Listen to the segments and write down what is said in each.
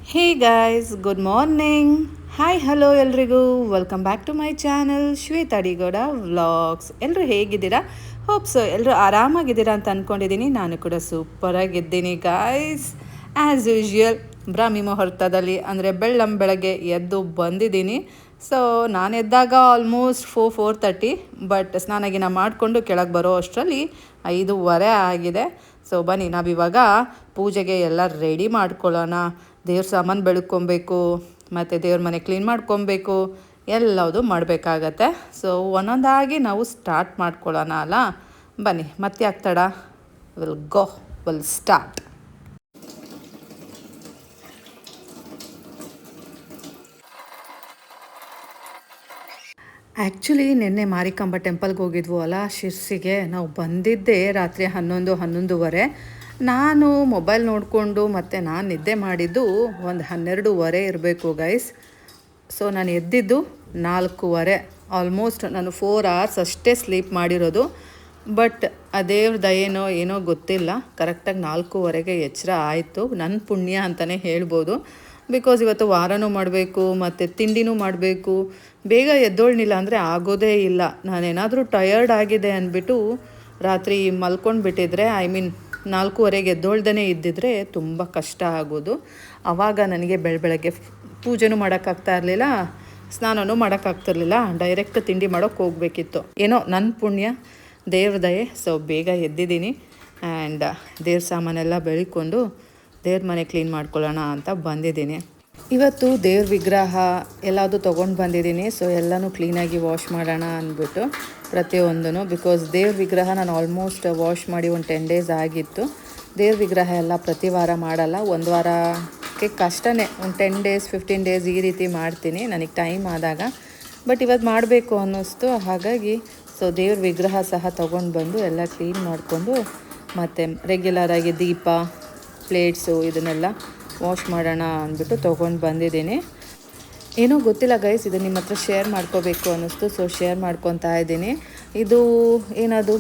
ಹೇ guys, good morning. Hi hello ಎಲ್ರಿಗೂ. Welcome back to my channel Shweta Adigowda vlogs. ಎಲ್ಲರೂ ಹೇಗಿದ್ದೀರಾ? Hopes ಎಲ್ಲರೂ ಆರಾಮಾಗಿದ್ದೀರಾ ಅಂತ ಅಂದ್ಕೊಂಡಿದ್ದೀನಿ. ನಾನು ಕೂಡ ಸೂಪರಾಗಿದ್ದೀನಿ ಗಾಯ್ಸ್. ಆ್ಯಸ್ ಯೂಶ್ವಲ್ ಬ್ರಾಹ್ಮಿ ಮುಹೂರ್ತದಲ್ಲಿ ಅಂದರೆ ಬೆಳಗ್ಗೆ ಎದ್ದು ಬಂದಿದ್ದೀನಿ. ಸೊ ನಾನು ಎದ್ದಾಗ ಆಲ್ಮೋಸ್ಟ್ 4:30, ಬಟ್ ಸ್ನಾನ ಮಾಡಿಕೊಂಡು ಕೆಳಗೆ ಬರೋ ಅಷ್ಟರಲ್ಲಿ 5:30 ಆಗಿದೆ. ಸೊ ಬನ್ನಿ ನಾವಿವಾಗ ಪೂಜೆಗೆ ಎಲ್ಲ ರೆಡಿ ಮಾಡ್ಕೊಳ್ಳೋಣ. ದೇವ್ರ ಸಾಮಾನು ಬೆಳ್ಕೊಬೇಕು, ಮತ್ತು ದೇವ್ರ ಮನೆ ಕ್ಲೀನ್ ಮಾಡ್ಕೊಬೇಕು, ಎಲ್ಲವುದು ಮಾಡಬೇಕಾಗತ್ತೆ. ಸೊ ಒಂದೊಂದಾಗಿ ನಾವು ಸ್ಟಾರ್ಟ್ ಮಾಡ್ಕೊಳ್ಳೋಣ ಅಲ್ಲ. ಬನ್ನಿ ಮತ್ತೆ ಆಗ್ತಾಡ, ವಿಲ್ ಸ್ಟಾರ್ಟ್. ಆ್ಯಕ್ಚುಲಿ ನಿನ್ನೆ ಮಾರಿಕಾಂಬ ಟೆಂಪಲ್ಗೆ ಹೋಗಿದ್ವು ಅಲ್ಲ, ಶಿರ್ಸಿಗೆ. ನಾವು ಬಂದಿದ್ದೆ ರಾತ್ರಿ 11:30. ನಾನು ಮೊಬೈಲ್ ನೋಡಿಕೊಂಡು ಮತ್ತು ನಾನು ನಿದ್ದೆ ಮಾಡಿದ್ದು ಒಂದು 12:30 ಇರಬೇಕು ಗೈಸ್. ಸೊ ನಾನು ಎದ್ದಿದ್ದು 4:30. ಆಲ್ಮೋಸ್ಟ್ ನಾನು 4 hours ಅಷ್ಟೇ ಸ್ಲೀಪ್ ಮಾಡಿರೋದು. ಬಟ್ ದೇವ್ರ ದಯೇನೋ ಏನೋ ಗೊತ್ತಿಲ್ಲ, ಕರೆಕ್ಟಾಗಿ 4:30ಗೆ ಎಚ್ಚರ ಆಯಿತು. ನನ್ನ ಪುಣ್ಯ ಅಂತಲೇ ಹೇಳ್ಬೋದು. ಬಿಕಾಸ್ ಇವತ್ತು ವಾರನೂ ಮಾಡಬೇಕು ಮತ್ತು ತಿಂಡಿನೂ ಮಾಡಬೇಕು. ಬೇಗ ಎದ್ದೋಳ್ನಿಲ್ಲ ಅಂದರೆ ಆಗೋದೇ ಇಲ್ಲ. ನಾನೇನಾದರೂ ಟಯರ್ಡ್ ಆಗಿದೆ ಅಂದ್ಬಿಟ್ಟು ರಾತ್ರಿ ಮಲ್ಕೊಂಡು ಬಿಟ್ಟಿದ್ರೆ, 4:30ಗೆ ಎದ್ದೋಳ್ದೇ ಇದ್ದಿದ್ರೆ ತುಂಬ ಕಷ್ಟ ಆಗೋದು. ಆವಾಗ ನನಗೆ ಬೆಳಗ್ಗೆ ಪೂಜೆನೂ ಮಾಡೋಕ್ಕಾಗ್ತಾ ಇರಲಿಲ್ಲ, ಸ್ನಾನನೂ ಮಾಡೋಕ್ಕಾಗ್ತಿರ್ಲಿಲ್ಲ. ಡೈರೆಕ್ಟ್ ತಿಂಡಿ ಮಾಡೋಕ್ಕೆ ಹೋಗಬೇಕಿತ್ತು. ಏನೋ ನನ್ನ ಪುಣ್ಯ, ದೇವ್ರ ದಯೆ. ಸೊ ಬೇಗ ಎದ್ದಿದ್ದೀನಿ. ಆ್ಯಂಡ್ ದೇವ್ರ ಸಾಮಾನೆಲ್ಲ ಬೆಳ್ಕೊಂಡು ದೇವ್ರ ಮನೆ ಕ್ಲೀನ್ ಮಾಡ್ಕೊಳ್ಳೋಣ ಅಂತ ಬಂದಿದ್ದೀನಿ. ಇವತ್ತು ದೇವ್ರ ವಿಗ್ರಹ ಎಲ್ಲದು ತೊಗೊಂಡು ಬಂದಿದ್ದೀನಿ. ಸೊ ಎಲ್ಲನೂ ಕ್ಲೀನಾಗಿ ವಾಶ್ ಮಾಡೋಣ ಅಂದ್ಬಿಟ್ಟು ಪ್ರತಿಯೊಂದೂ. ಬಿಕಾಸ್ ದೇವ್ರ ವಿಗ್ರಹ ನಾನು ಆಲ್ಮೋಸ್ಟ್ ವಾಶ್ ಮಾಡಿ ಒಂದು 10 days ಆಗಿತ್ತು. ದೇವ್ರ ವಿಗ್ರಹ ಎಲ್ಲ ಪ್ರತಿ ವಾರ ಮಾಡಲ್ಲ, ಒಂದು ವಾರಕ್ಕೆ ಕಷ್ಟನೇ. ಒಂದು 10 days 15 days ಈ ರೀತಿ ಮಾಡ್ತೀನಿ ನನಗೆ ಟೈಮ್ ಆದಾಗ. ಬಟ್ ಇವತ್ತು ಮಾಡಬೇಕು ಅನ್ನಿಸ್ತು. ಹಾಗಾಗಿ ಸೊ ದೇವ್ರ ವಿಗ್ರಹ ಸಹ ತೊಗೊಂಡು ಬಂದು ಎಲ್ಲ ಕ್ಲೀನ್ ಮಾಡಿಕೊಂಡು, ಮತ್ತು ರೆಗ್ಯುಲರಾಗಿ ದೀಪ, ಪ್ಲೇಟ್ಸು ಇದನ್ನೆಲ್ಲ ವಾಶ್ ಮಾಡೋಣ ಅಂದ್ಬಿಟ್ಟು ತೊಗೊಂಡು ಬಂದಿದ್ದೀನಿ. ಏನೋ ಗೊತ್ತಿಲ್ಲ ಗೈಸ್, ಇದು ನಿಮ್ಮ ಹತ್ರ ಶೇರ್ ಮಾಡ್ಕೋಬೇಕು ಅನ್ನಿಸ್ತು. ಸೊ ಶೇರ್ ಮಾಡ್ಕೊತಾ ಇದ್ದೀನಿ. ಇದು ಏನದು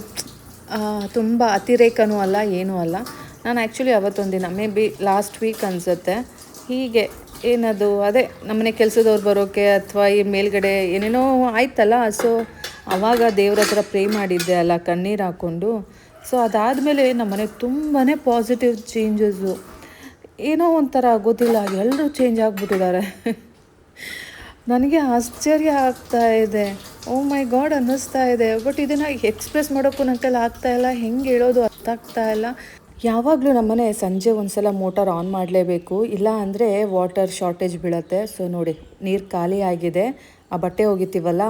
ತುಂಬ ಅತಿರೇಕನೂ ಅಲ್ಲ, ಏನೂ ಅಲ್ಲ. ನಾನು ಆ್ಯಕ್ಚುಲಿ ಅವತ್ತೊಂದಿನ ಮೇ ಬಿ ಲಾಸ್ಟ್ ವೀಕ್ ಅನಿಸುತ್ತೆ, ಹೀಗೆ ಏನದು ಅದೇ ನಮ್ಮನೆ ಕೆಲಸದವ್ರು ಬರೋಕ್ಕೆ ಅಥವಾ ಈ ಮೇಲ್ಗಡೆ ಏನೇನೋ ಆಯ್ತಲ್ಲ. ಸೊ ಆವಾಗ ದೇವ್ರ ಹತ್ರ ಪ್ರೇ ಮಾಡಿದ್ದೆ ಅಲ್ಲ, ಕಣ್ಣೀರು ಹಾಕ್ಕೊಂಡು. ಸೊ ಅದಾದಮೇಲೆ ನಮ್ಮನೆಗೆ ತುಂಬಾ ಪಾಸಿಟಿವ್ ಚೇಂಜಸ್ಸು. ಏನೋ ಒಂಥರ ಗೊತ್ತಿಲ್ಲ, ಎಲ್ಲರೂ ಚೇಂಜ್ ಆಗಿಬಿಟ್ಟಿದ್ದಾರೆ. ನನಗೆ ಆಶ್ಚರ್ಯ ಆಗ್ತಾ ಇದೆ. ಓ ಮೈ ಗಾಡ್ ಅನ್ನಿಸ್ತಾ ಇದೆ. ಬಟ್ ಇದನ್ನು ಎಕ್ಸ್ಪ್ರೆಸ್ ಮಾಡೋಕ್ಕೂ ನನ್ನ ಕೈಲಿ ಆಗ್ತಾಯಿಲ್ಲ. ಹೆಂಗೆ ಹೇಳೋದು ಅರ್ಥ ಆಗ್ತಾಯಿಲ್ಲ. ಯಾವಾಗಲೂ ನಮ್ಮನೆ ಸಂಜೆ ಒಂದು ಸಲ ಮೋಟಾರ್ ಆನ್ ಮಾಡಲೇಬೇಕು, ಇಲ್ಲ ಅಂದರೆ ವಾಟರ್ ಶಾರ್ಟೇಜ್ ಬೀಳುತ್ತೆ. ಸೊ ನೋಡಿ, ನೀರು ಖಾಲಿ ಆಗಿದೆ. ಆ ಬಟ್ಟೆ ಹೋಗಿತೀವಲ್ಲ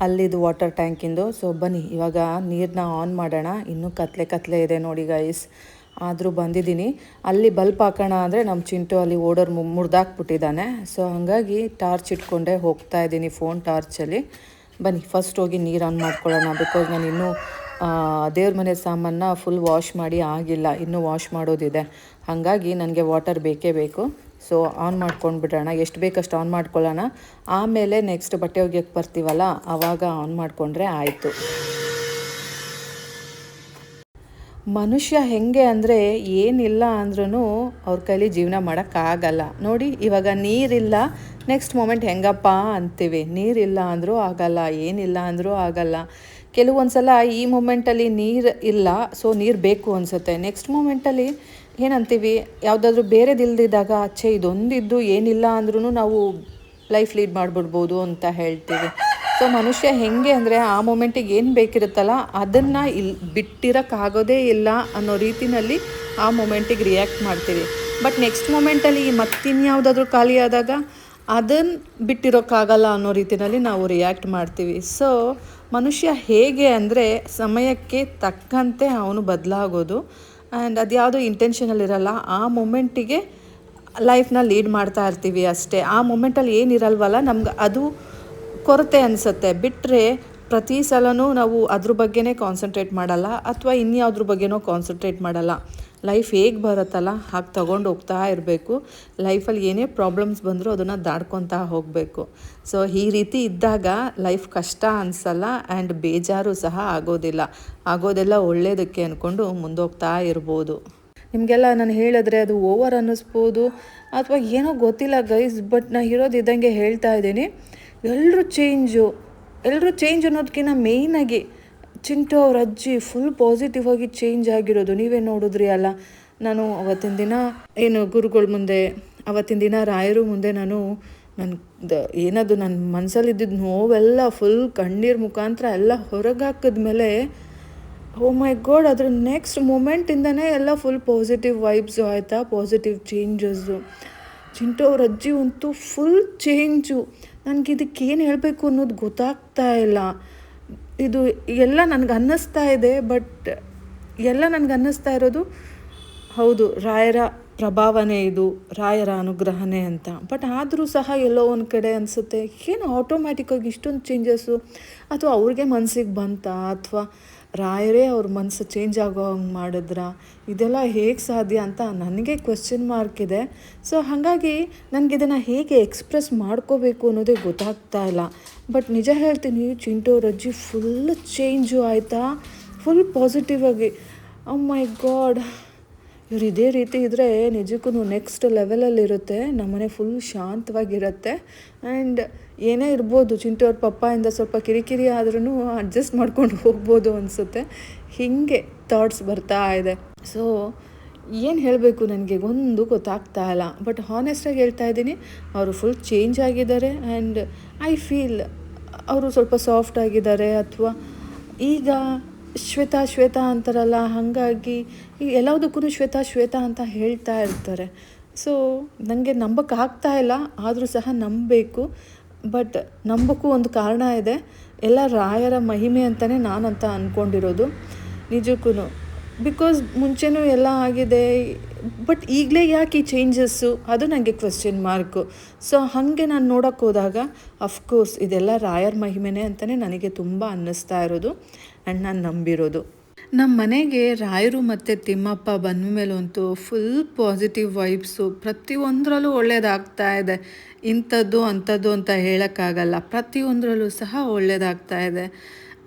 ಅಲ್ಲಿದು ವಾಟರ್ ಟ್ಯಾಂಕಿಂದು. ಸೊ ಬನ್ನಿ ಇವಾಗ ನೀರನ್ನ ಆನ್ ಮಾಡೋಣ. ಇನ್ನೂ ಕತ್ಲೆ ಇದೆ ನೋಡಿ ಗೈಸ್. ಆದರೂ ಬಂದಿದ್ದೀನಿ. ಅಲ್ಲಿ ಬಲ್ಪ್ ಹಾಕೋಣ ಅಂದರೆ ನಮ್ಮ ಚಿಂಟು ಅಲ್ಲಿ ಓಡೋರು ಮುರಿದಾಕ್ಬಿಟ್ಟಿದ್ದಾನೆ. ಸೊ ಹಾಗಾಗಿ ಟಾರ್ಚ್ ಇಟ್ಕೊಂಡೆ ಹೋಗ್ತಾ ಇದ್ದೀನಿ, ಫೋನ್ ಟಾರ್ಚಲ್ಲಿ. ಬನ್ನಿ ಫಸ್ಟ್ ಹೋಗಿ ನೀರು ಆನ್ ಮಾಡ್ಕೊಳ್ಳೋಣ. ಬಿಕಾಸ್ ನಾನು ಇನ್ನೂ ದೇವ್ರ ಮನೆ ಸಾಮಾನ ಫುಲ್ ವಾಶ್ ಮಾಡಿ ಆಗಿಲ್ಲ, ಇನ್ನೂ ವಾಶ್ ಮಾಡೋದಿದೆ. ಹಾಗಾಗಿ ನನಗೆ ವಾಟರ್ ಬೇಕೇ ಬೇಕು. ಸೊ ಆನ್ ಮಾಡ್ಕೊಂಡು ಬಿಡೋಣ, ಎಷ್ಟು ಬೇಕಷ್ಟು ಆನ್ ಮಾಡ್ಕೊಳ್ಳೋಣ. ಆಮೇಲೆ ನೆಕ್ಸ್ಟ್ ಬಟ್ಟೆ ಒಗೆಯೋಕ್ಕೆ ಬರ್ತೀವಲ್ಲ ಆವಾಗ ಆನ್ ಮಾಡಿಕೊಂಡ್ರೆ ಆಯಿತು. ಮನುಷ್ಯ ಹೇಗೆ ಅಂದರೆ ಏನಿಲ್ಲ ಅಂದ್ರೂ ಅವ್ರ ಕೈಲಿ ಜೀವನ ಮಾಡೋಕ್ಕಾಗಲ್ಲ. ನೋಡಿ ಇವಾಗ ನೀರಿಲ್ಲ, ನೆಕ್ಸ್ಟ್ ಮೂಮೆಂಟ್ ಹೆಂಗಪ್ಪ ಅಂತೀವಿ. ನೀರಿಲ್ಲ ಅಂದರೂ ಆಗಲ್ಲ, ಏನಿಲ್ಲ ಅಂದರೂ ಆಗಲ್ಲ. ಕೆಲವೊಂದು ಸಲ ಈ ಮೂಮೆಂಟಲ್ಲಿ ನೀರು ಇಲ್ಲ, ಸೊ ನೀರು ಬೇಕು ಅನಿಸುತ್ತೆ. ನೆಕ್ಸ್ಟ್ ಮೂಮೆಂಟಲ್ಲಿ ಏನಂತೀವಿ, ಯಾವುದಾದ್ರೂ ಬೇರೆದಿಲ್ದಿದ್ದಾಗ ಅಚ್ಚೆ ಇದೊಂದಿದ್ದು ಏನಿಲ್ಲ ಅಂದ್ರೂ ನಾವು ಲೈಫ್ ಲೀಡ್ ಮಾಡಿಬಿಡ್ಬೋದು ಅಂತ ಹೇಳ್ತೀವಿ. ಸೊ ಮನುಷ್ಯ ಹೇಗೆ ಅಂದರೆ ಆ ಮೂಮೆಂಟಿಗೆ ಏನು ಬೇಕಿರುತ್ತಲ್ಲ ಅದನ್ನು ಬಿಟ್ಟಿರೋಕ್ಕಾಗೋದೇ ಇಲ್ಲ ಅನ್ನೋ ರೀತಿಯಲ್ಲಿ ಆ ಮೂಮೆಂಟಿಗೆ ರಿಯಾಕ್ಟ್ ಮಾಡ್ತೀವಿ. ಬಟ್ ನೆಕ್ಸ್ಟ್ ಮೂಮೆಂಟಲ್ಲಿ ಮತ್ತಿನ್ಯಾವುದಾದ್ರೂ ಖಾಲಿ ಆದಾಗ ಅದನ್ನು ಬಿಟ್ಟಿರೋಕ್ಕಾಗಲ್ಲ ಅನ್ನೋ ರೀತಿಯಲ್ಲಿ ನಾವು ರಿಯಾಕ್ಟ್ ಮಾಡ್ತೀವಿ. ಸೊ ಮನುಷ್ಯ ಹೇಗೆ ಅಂದರೆ ಸಮಯಕ್ಕೆ ತಕ್ಕಂತೆ ಅವನು ಬದಲಾಗೋದು. ಆ್ಯಂಡ್ ಅದು ಯಾವುದೋ ಇಂಟೆನ್ಷನಲ್ಲಿರಲ್ಲ, ಆ ಮೂಮೆಂಟಿಗೆ ಲೈಫ್ನ ಲೀಡ್ ಮಾಡ್ತಾ ಇರ್ತೀವಿ ಅಷ್ಟೇ. ಆ ಮೂಮೆಂಟಲ್ಲಿ ಏನಿರಲ್ವಲ್ಲ ನಮ್ಗೆ ಅದು ಕೊರತೆ ಅನಿಸುತ್ತೆ. ಬಿಟ್ಟರೆ ಪ್ರತಿ ಸಲವೂ ನಾವು ಅದ್ರ ಬಗ್ಗೆನೇ ಕಾನ್ಸಂಟ್ರೇಟ್ ಮಾಡಲ್ಲ, ಅಥವಾ ಇನ್ಯಾವುದ್ರ ಬಗ್ಗೆನೋ ಕಾನ್ಸಂಟ್ರೇಟ್ ಮಾಡಲ್ಲ. ಲೈಫ್ ಹೇಗೆ ಬರುತ್ತಲ್ಲ ಹಾಗೆ ತೊಗೊಂಡು ಹೋಗ್ತಾ ಇರಬೇಕು. ಲೈಫಲ್ಲಿ ಏನೇ ಪ್ರಾಬ್ಲಮ್ಸ್ ಬಂದರೂ ಅದನ್ನು ದಾಟ್ಕೊತಾ ಹೋಗಬೇಕು. ಸೊ ಈ ರೀತಿ ಇದ್ದಾಗ ಲೈಫ್ ಕಷ್ಟ ಅನಿಸಲ್ಲ, ಆ್ಯಂಡ್ ಬೇಜಾರು ಸಹ ಆಗೋದಿಲ್ಲ. ಆಗೋದೆಲ್ಲ ಒಳ್ಳೆಯದಕ್ಕೆ ಅಂದ್ಕೊಂಡು ಮುಂದೋಗ್ತಾ ಇರ್ಬೋದು. ನಿಮಗೆಲ್ಲ ನಾನು ಹೇಳಿದ್ರೆ ಅದು ಓವರ್ ಅನ್ನಿಸ್ಬೋದು ಅಥವಾ ಏನೋ ಗೊತ್ತಿಲ್ಲ ಗೈಸ್, ಬಟ್ ನಾನು ಇರೋದು ಇದ್ದಂಗೆ ಹೇಳ್ತಾ ಇದ್ದೀನಿ. ಎಲ್ಲರೂ ಚೇಂಜ್ ಅನ್ನೋದಕ್ಕಿಂತ ಮೇಯ್ನಾಗಿ ಚಿಂಟು ಅವ್ರ ಅಜ್ಜಿ ಫುಲ್ ಪಾಸಿಟಿವ್ ಆಗಿ ಚೇಂಜ್ ಆಗಿರೋದು ನೀವೇ ನೋಡಿದ್ರಿ ಅಲ್ಲ. ನಾನು ಅವತ್ತಿನ ದಿನ ಏನು ಗುರುಗಳ ಮುಂದೆ, ಅವತ್ತಿನ ದಿನ ರಾಯರು ಮುಂದೆ ನಾನು ಏನದು ನನ್ನ ಮನಸ್ಸಲ್ಲಿದ್ದಿದ್ದು ನೋವೆಲ್ಲ ಫುಲ್ ಕಣ್ಣೀರು ಮುಖಾಂತರ ಎಲ್ಲ ಹೊರಗೆ ಹಾಕಿದ್ಮೇಲೆ, ಓ ಮೈ ಗಾಡ್, ಅದ್ರ ನೆಕ್ಸ್ಟ್ ಮೂಮೆಂಟಿಂದನೇ ಎಲ್ಲ ಫುಲ್ ಪಾಸಿಟಿವ್ ವೈಬ್ಸು ಆಯಿತಾ, ಪಾಸಿಟಿವ್ ಚೇಂಜಸ್ಸು. ಚಿಂಟು ಅವ್ರ ಅಜ್ಜಿ ಅಂತೂ ಫುಲ್ ಚೇಂಜು. ನನಗೆ ಇದಕ್ಕೇನು ಹೇಳಬೇಕು ಅನ್ನೋದು ಗೊತ್ತಾಗ್ತಾ ಇಲ್ಲ. ಇದು ಎಲ್ಲ ನನಗೆ ಅನ್ನಿಸ್ತಾ ಇದೆ, ಬಟ್ ಎಲ್ಲ ನನಗೆ ಅನ್ನಿಸ್ತಾ ಇರೋದು ಹೌದು ರಾಯರ ಪ್ರಭಾವನೆ, ಇದು ರಾಯರ ಅನುಗ್ರಹನೇ ಅಂತ. ಬಟ್ ಆದರೂ ಸಹ ಎಲ್ಲೋ ಒಂದು ಕಡೆ ಅನಿಸುತ್ತೆ, ಏನು ಆಟೋಮ್ಯಾಟಿಕ್ಕಾಗಿ ಇಷ್ಟೊಂದು ಚೇಂಜಸ್ಸು, ಅಥವಾ ಅವ್ರಿಗೆ ಮನಸ್ಸಿಗೆ ಬಂತಾ, ಅಥವಾ ರಾಯರೇ ಅವ್ರ ಮನಸ್ಸು ಚೇಂಜ್ ಆಗೋ ಹಂಗೆ ಮಾಡಿದ್ರಾ, ಇದೆಲ್ಲ ಹೇಗೆ ಸಾಧ್ಯ ಅಂತ ನನಗೆ ಕ್ವೆಶ್ಚನ್ ಮಾರ್ಕ್ ಇದೆ. ಸೊ ಹಾಗಾಗಿ ನನಗಿದನ್ನು ಹೇಗೆ ಎಕ್ಸ್ಪ್ರೆಸ್ ಮಾಡ್ಕೋಬೇಕು ಅನ್ನೋದೇ ಗೊತ್ತಾಗ್ತಾ ಇಲ್ಲ. ಬಟ್ ನಿಜ ಹೇಳ್ತೀನಿ, ಚಿಂಟು ಅವ್ರ ಅಜ್ಜಿ ಫುಲ್ ಚೇಂಜು ಆಯಿತಾ, ಫುಲ್ ಪಾಸಿಟಿವ್ ಆಗಿ. ಓ ಮೈ ಗಾಡ್, ಇವ್ರು ಇದೇ ರೀತಿ ಇದ್ದರೆ ನಿಜಕ್ಕೂ ನೆಕ್ಸ್ಟ್ ಲೆವೆಲಲ್ಲಿರುತ್ತೆ, ನಮ್ಮನೆ ಫುಲ್ ಶಾಂತವಾಗಿರುತ್ತೆ. ಆ್ಯಂಡ್ ಏನೇ ಇರ್ಬೋದು, ಚಿಂಟು ಅವ್ರ ಪಪ್ಪಾಯಿಂದ ಸ್ವಲ್ಪ ಕಿರಿಕಿರಿ ಆದ್ರೂ ಅಡ್ಜಸ್ಟ್ ಮಾಡ್ಕೊಂಡು ಹೋಗ್ಬೋದು ಅನಿಸುತ್ತೆ. ಹೀಗೆ ಥಾಟ್ಸ್ ಬರ್ತಾ ಇದೆ. ಸೊ ಏನು ಹೇಳಬೇಕು ನನಗೆ ಒಂದು ಗೊತ್ತಾಗ್ತಾ ಇಲ್ಲ. ಬಟ್ ಹಾನೆಸ್ಟಾಗಿ ಹೇಳ್ತಾ ಇದ್ದೀನಿ, ಅವರು ಫುಲ್ ಚೇಂಜ್ ಆಗಿದ್ದಾರೆ. ಆ್ಯಂಡ್ ಐ ಫೀಲ್ ಅವರು ಸ್ವಲ್ಪ ಸಾಫ್ಟ್ ಆಗಿದ್ದಾರೆ, ಅಥವಾ ಈಗ ಶ್ವೇತಾ ಅಂತಾರಲ್ಲ, ಹಾಗಾಗಿ ಈಗ ಎಲ್ಲದಕ್ಕೂ ಶ್ವೇತಾ ಅಂತ ಹೇಳ್ತಾ ಇರ್ತಾರೆ. ಸೊ ನನಗೆ ನಂಬಕ್ಕಾಗ್ತಾ ಇಲ್ಲ, ಆದರೂ ಸಹ ನಂಬಬೇಕು. ಬಟ್ ನಂಬಕ್ಕೂ ಒಂದು ಕಾರಣ ಇದೆ, ಎಲ್ಲ ರಾಯರ ಮಹಿಮೆ ಅಂತಲೇ ನಾನಂತ ಅಂದ್ಕೊಂಡಿರೋದು ನಿಜಕ್ಕೂ. ಬಿಕಾಸ್ ಮುಂಚೆನೂ ಎಲ್ಲ ಆಗಿದೆ, ಬಟ್ ಈಗಲೇ ಯಾಕೆ ಈ ಚೇಂಜಸ್ಸು, ಅದು ನನಗೆ ಕ್ವೆಶ್ಚನ್ ಮಾರ್ಕು. ಸೊ ಹಾಗೆ ನಾನು ನೋಡೋಕ್ಕೆ ಹೋದಾಗ ಅಫ್ಕೋರ್ಸ್ ಇದೆಲ್ಲ ರಾಯರ ಮಹಿಮೆನೇ ಅಂತಲೇ ನನಗೆ ತುಂಬ ಅನ್ನಿಸ್ತಾ ಇರೋದು ಆ್ಯಂಡ್ ನಾನು ನಂಬಿರೋದು. ನಮ್ಮ ಮನೆಗೆ ರಾಯರು ಮತ್ತು ತಿಮ್ಮಪ್ಪ ಬಂದ ಮೇಲಂತೂ ಫುಲ್ ಪಾಸಿಟಿವ್ ವೈಬ್ಸು, ಪ್ರತಿಯೊಂದರಲ್ಲೂ ಒಳ್ಳೆಯದಾಗ್ತಾ ಇದೆ. ಇಂಥದ್ದು ಅಂಥದ್ದು ಅಂತ ಹೇಳೋಕ್ಕಾಗಲ್ಲ, ಪ್ರತಿಯೊಂದರಲ್ಲೂ ಸಹ ಒಳ್ಳೆಯದಾಗ್ತಾ ಇದೆ.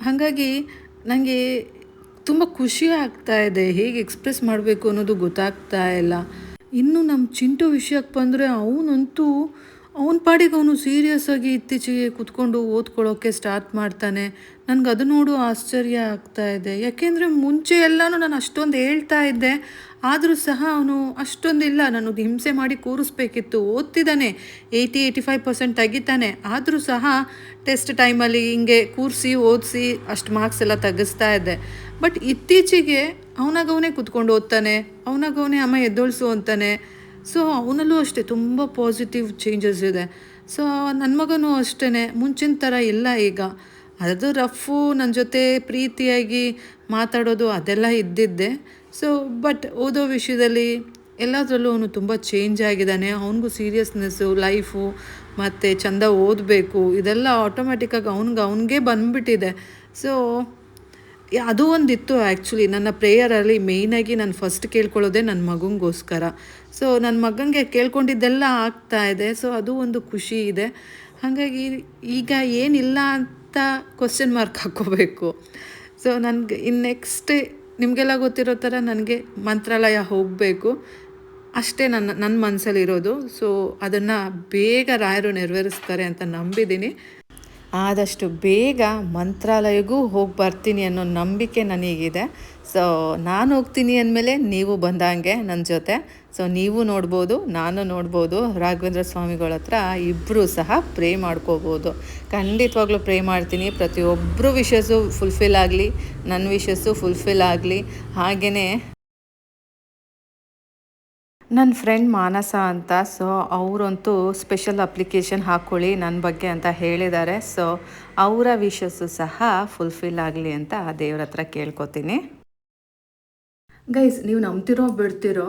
ಹಾಗಾಗಿ ನನಗೆ ತುಂಬ ಖುಷಿ ಆಗ್ತಾ ಇದೆ, ಹೇಗೆ ಎಕ್ಸ್ಪ್ರೆಸ್ ಮಾಡಬೇಕು ಅನ್ನೋದು ಗೊತ್ತಾಗ್ತಾ ಇಲ್ಲ. ಇನ್ನು ನಮ್ಮ ಚಿಂಟು ವಿಷಯಕ್ಕೆ ಬಂದರೆ, ಅವನ ಪಾಡಿಗೆ ಅವನು ಸೀರಿಯಸ್ಸಾಗಿ ಇತ್ತೀಚೆಗೆ ಕೂತ್ಕೊಂಡು ಓದ್ಕೊಳ್ಳೋಕ್ಕೆ ಸ್ಟಾರ್ಟ್ ಮಾಡ್ತಾನೆ. ನನಗೆ ಅದು ನೋಡು ಆಶ್ಚರ್ಯ ಆಗ್ತಾ ಇದೆ. ಯಾಕೆಂದರೆ ಮುಂಚೆ ಎಲ್ಲನೂ ನಾನು ಅಷ್ಟೊಂದು ಹೇಳ್ತಾ ಇದ್ದೆ, ಆದರೂ ಸಹ ಅವನು ಅಷ್ಟೊಂದಿಲ್ಲ, ನನಗೆ ಹಿಂಸೆ ಮಾಡಿ ಕೂರಿಸ್ಬೇಕಿತ್ತು. ಓದ್ತಿದ್ದಾನೆ, 80-85% ತೆಗಿತಾನೆ, ಆದರೂ ಸಹ ಟೆಸ್ಟ್ ಟೈಮಲ್ಲಿ ಹಿಂಗೆ ಕೂರಿಸಿ ಓದಿಸಿ ಅಷ್ಟು ಮಾರ್ಕ್ಸ್ ಎಲ್ಲ ತೆಗಿಸ್ತಾ ಇದ್ದೆ. ಬಟ್ ಇತ್ತೀಚೆಗೆ ಅವನಾಗವನೇ ಕೂತ್ಕೊಂಡು ಓದ್ತಾನೆ, ಅವನಾಗವನೇ ಅಮ್ಮ ಎದ್ದೊಳಿಸು ಅಂತಾನೆ. ಸೊ ಅವನಲ್ಲೂ ಅಷ್ಟೇ ತುಂಬ ಪಾಸಿಟಿವ್ ಚೇಂಜಸ್ ಇದೆ. ಸೊ ನನ್ನ ಮಗನೂ ಅಷ್ಟೇ, ಮುಂಚಿನ ಥರ ಇಲ್ಲ ಈಗ. ಅದು ರಫು, ನನ್ನ ಜೊತೆ ಪ್ರೀತಿಯಾಗಿ ಮಾತಾಡೋದು ಅದೆಲ್ಲ ಇದ್ದಿದ್ದೆ. ಸೊ ಬಟ್ ಓದೋ ವಿಷಯದಲ್ಲಿ ಎಲ್ಲದರಲ್ಲೂ ಅವನು ತುಂಬ ಚೇಂಜ್ ಆಗಿದ್ದಾನೆ. ಅವನಿಗೂ ಸೀರಿಯಸ್ನೆಸ್ಸು, ಲೈಫು ಮತ್ತು ಚೆಂದ ಓದಬೇಕು, ಇದೆಲ್ಲ ಆಟೋಮ್ಯಾಟಿಕ್ಕಾಗಿ ಅವನಿಗೆ ಬಂದುಬಿಟ್ಟಿದೆ. ಸೊ ಅದು ಒಂದಿತ್ತು ಆ್ಯಕ್ಚುಲಿ ನನ್ನ ಪ್ರೇಯರಲ್ಲಿ. ಮೇಯ್ನಾಗಿ ನಾನು ಫಸ್ಟ್ ಕೇಳ್ಕೊಳ್ಳೋದೇ ನನ್ನ ಮಗನಿಗೋಸ್ಕರ. ಸೊ ನನ್ನ ಮಗನಿಗೆ ಕೇಳ್ಕೊಂಡಿದ್ದೆಲ್ಲ ಆಗ್ತಾ ಇದೆ. ಸೊ ಅದು ಒಂದು ಖುಷಿ ಇದೆ. ಹಾಗಾಗಿ ಈಗ ಏನಿಲ್ಲ ಅಂತ ಕ್ವಶನ್ ಮಾರ್ಕ್ ಹಾಕ್ಕೋಬೇಕು. ಸೊ ನನಗೆ ನೆಕ್ಸ್ಟ್ ನಿಮಗೆಲ್ಲ ಗೊತ್ತಿರೋ ಥರ ನನಗೆ ಮಂತ್ರಾಲಯ ಹೋಗಬೇಕು ಅಷ್ಟೇ ನನ್ನ ಮನಸ್ಸಲ್ಲಿರೋದು. ಸೊ ಅದನ್ನು ಬೇಗ ರಾಯರು ನೆರವೇರಿಸ್ತಾರೆ ಅಂತ ನಂಬಿದ್ದೀನಿ. ಆದಷ್ಟು ಬೇಗ ಮಂತ್ರಾಲಯಗೂ ಹೋಗಿ ಬರ್ತೀನಿ ಅನ್ನೋ ನಂಬಿಕೆ ನನಗಿದೆ. ಸೊ ನಾನು ಹೋಗ್ತೀನಿ ಅಂದಮೇಲೆ ನೀವು ಬಂದಂಗೆ ನನ್ನ ಜೊತೆ. ಸೊ ನೀವು ನೋಡ್ಬೋದು, ನಾನು ನೋಡ್ಬೋದು. ರಾಘವೇಂದ್ರ ಸ್ವಾಮಿಗಳ ಹತ್ರ ಇಬ್ಬರೂ ಸಹ ಪ್ರೇ ಮಾಡ್ಕೋಬೋದು. ಖಂಡಿತವಾಗ್ಲೂ ಪ್ರೇ ಮಾಡ್ತೀನಿ, ಪ್ರತಿಯೊಬ್ಬರು ವಿಶಸ್ಸು ಫುಲ್ಫಿಲ್ ಆಗಲಿ, ನನ್ನ ವಿಶಸ್ಸು ಫುಲ್ಫಿಲ್ ಆಗಲಿ. ಹಾಗೆಯೇ ನನ್ನ ಫ್ರೆಂಡ್ ಮಾನಸ ಅಂತ, ಸೊ ಅವರಂತೂ ಸ್ಪೆಷಲ್ ಅಪ್ಲಿಕೇಶನ್ ಹಾಕ್ಕೊಳ್ಳಿ ನನ್ನ ಬಗ್ಗೆ ಅಂತ ಹೇಳಿದ್ದಾರೆ. ಸೊ ಅವರ ವಿಶಸ್ಸು ಸಹ ಫುಲ್ಫಿಲ್ ಆಗಲಿ ಅಂತ ದೇವ್ರ ಹತ್ರ ಕೇಳ್ಕೊತೀನಿ. ಗೈಸ್, ನೀವು ನಂಬ್ತಿರೋ ಬಿಡ್ತಿರೋ,